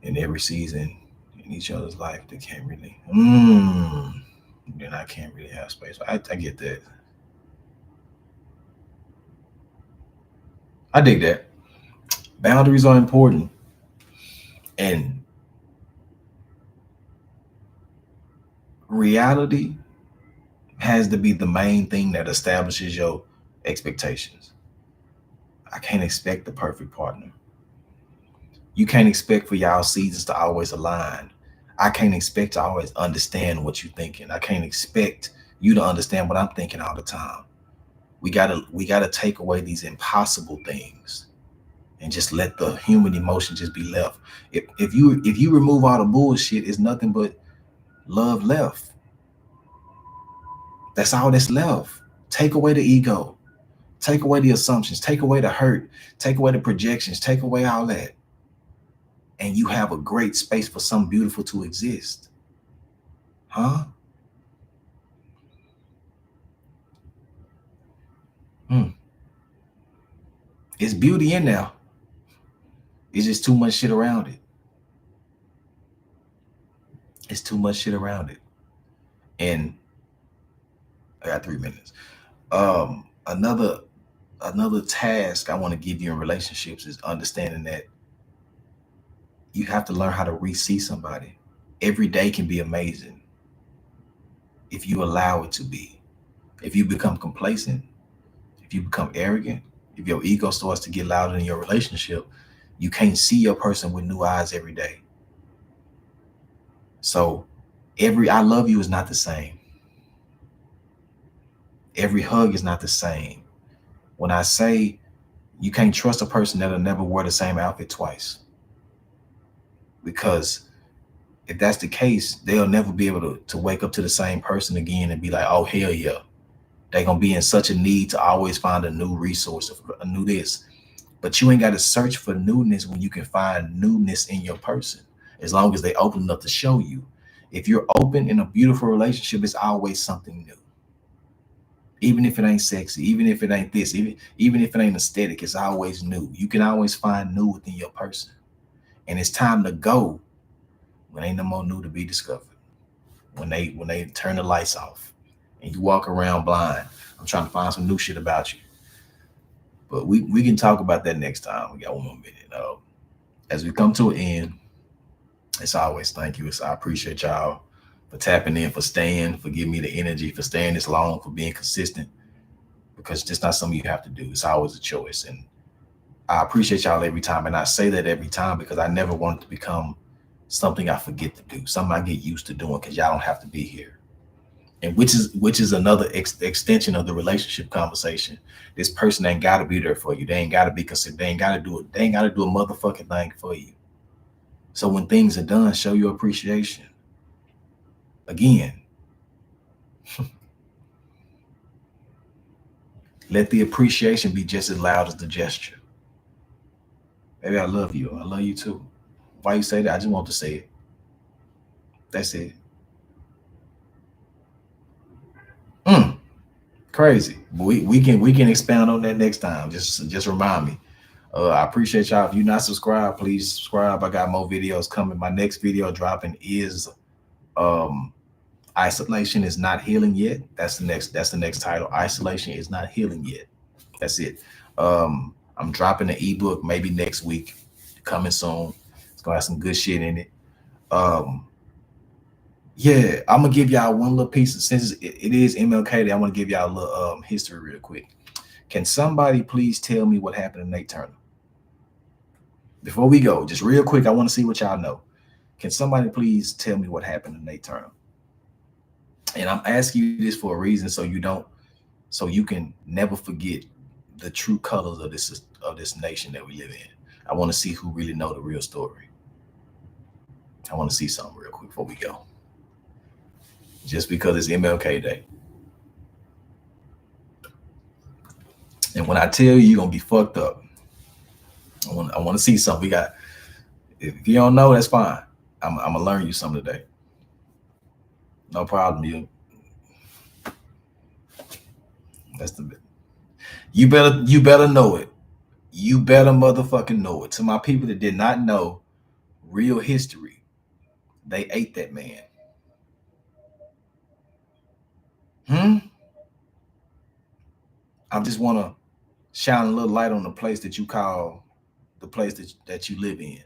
in every season in each other's life, they can't really, then I can't really have space. I get that. I dig that. Boundaries are important. And reality has to be the main thing that establishes your expectations. I can't expect the perfect partner. You can't expect for y'all seasons to always align. I can't expect to always understand what you're thinking. I can't expect you to understand what I'm thinking all the time. We gotta take away these impossible things and just let the human emotion just be left. If you remove all the bullshit, it's nothing but love left. That's all that's left. Take away the ego, take away the assumptions, take away the hurt, take away the projections, take away all that. And you have a great space for something beautiful to exist. Huh? It's beauty in there. It's just too much shit around it. It's too much shit around it. And I got 3 minutes. Another task I want to give you in relationships is understanding that you have to learn how to re-see somebody. Every day can be amazing if you allow it to be. If you become complacent, if you become arrogant, if your ego starts to get louder in your relationship, you can't see your person with new eyes every day. So every I love you is not the same. Every hug is not the same. When I say you can't trust a person that'll never wear the same outfit twice, because if that's the case, they'll never be able to wake up to the same person again and be like, oh, hell yeah. They're going to be in such a need to always find a new resource, a new this. But you ain't got to search for newness when you can find newness in your person, as long as they open enough to show you. If you're open in a beautiful relationship, it's always something new. Even if it ain't sexy, even if it ain't this, even if it ain't aesthetic, it's always new. You can always find new within your person. And it's time to go when ain't no more new to be discovered. When they turn the lights off and you walk around blind. I'm trying to find some new shit about you. But we can talk about that next time. We got 1 more minute. As we come to an end, it's always thank you. I appreciate y'all for tapping in, for staying, for giving me the energy, for staying this long, for being consistent. Because it's not something you have to do. It's always a choice. And I appreciate y'all every time. And I say that every time because I never want it to become something I forget to do, something I get used to doing because y'all don't have to be here. And which is another extension of the relationship conversation. This person ain't got to be there for you. They ain't got to be considered. They ain't got to do it. They ain't got to do a motherfucking thing for you. So when things are done, show your appreciation. Again, let the appreciation be just as loud as the gesture. Baby, I love you. I love you too. Why you say that? I just want to say it. That's it. Mm, crazy. We can expound on that next time. Just remind me. I appreciate y'all. If you're not subscribed, please subscribe. I got more videos coming. My next video dropping is um isolation is not healing yet. That's the next title. Isolation is not healing yet. That's it. I'm dropping an ebook maybe next week, coming soon. It's gonna have some good shit in it. Um, yeah, I'm gonna give y'all one little piece since it is MLK Day. I want to give y'all a little history real quick. Can somebody please tell me what happened to Nate Turner? Before we go, just real quick, I want to see what y'all know. Can somebody please tell me what happened to Nate Turner? And I'm asking you this for a reason, so you can never forget the true colors of this nation that we live in. I want to see who really know the real story. I want to see something real quick before we go. Just because it's MLK Day. And when I tell you, you're gonna be fucked up. I want to see something. We got. If you don't know, that's fine. I'm gonna learn you something today. No problem. That's the. You better know it. You better motherfucking know it. To my people that did not know real history, they ate that man. I just want to shine a little light on the place that you call the place that you live in,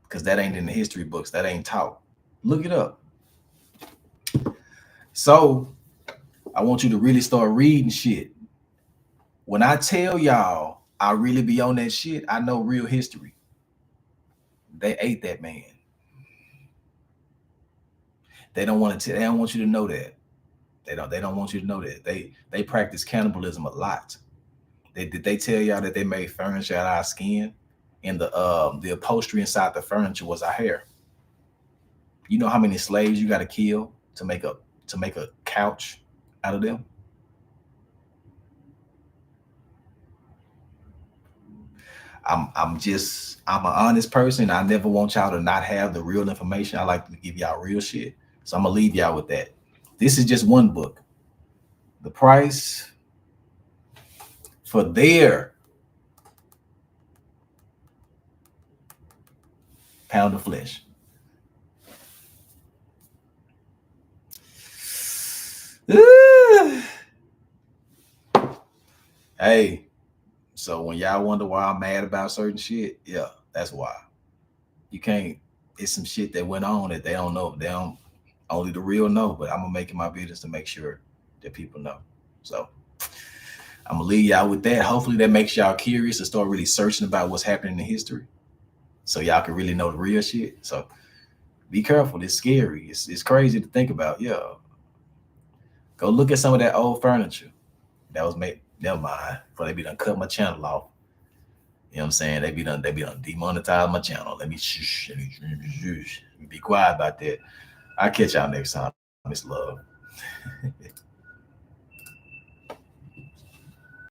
because that ain't in the history books. That ain't taught. Look it up. So I want you to really start reading shit. When I tell y'all I really be on that shit, I know real history. They ate that man. They don't want to. They don't want you to know that. They don't want you to know that. They practice cannibalism a lot. Did they tell y'all that they made furniture out of our skin, and the upholstery inside the furniture was our hair? You know how many slaves you got to kill to make a couch out of them? I'm an honest person. I never want y'all to not have the real information. I like to give y'all real shit. So I'm gonna leave y'all with that. This is just one book. The price for their pound of flesh. Hey, so when y'all wonder why I'm mad about certain shit, yeah, that's why. You can't. It's some shit that went on that they don't know. They don't. Only the real know. But I'm gonna make it my business to make sure that people know. So I'm gonna leave y'all with that. Hopefully that makes y'all curious to start really searching about what's happening in history, so y'all can really know the real shit. So be careful. It's scary. It's crazy to think about. Yeah. Go look at some of that old furniture that was made. Never mind. Before they be done cut my channel off. You know what I'm saying? They be done demonetize my channel. Let me shush. Be quiet about that. I'll catch y'all next time. Miss Love.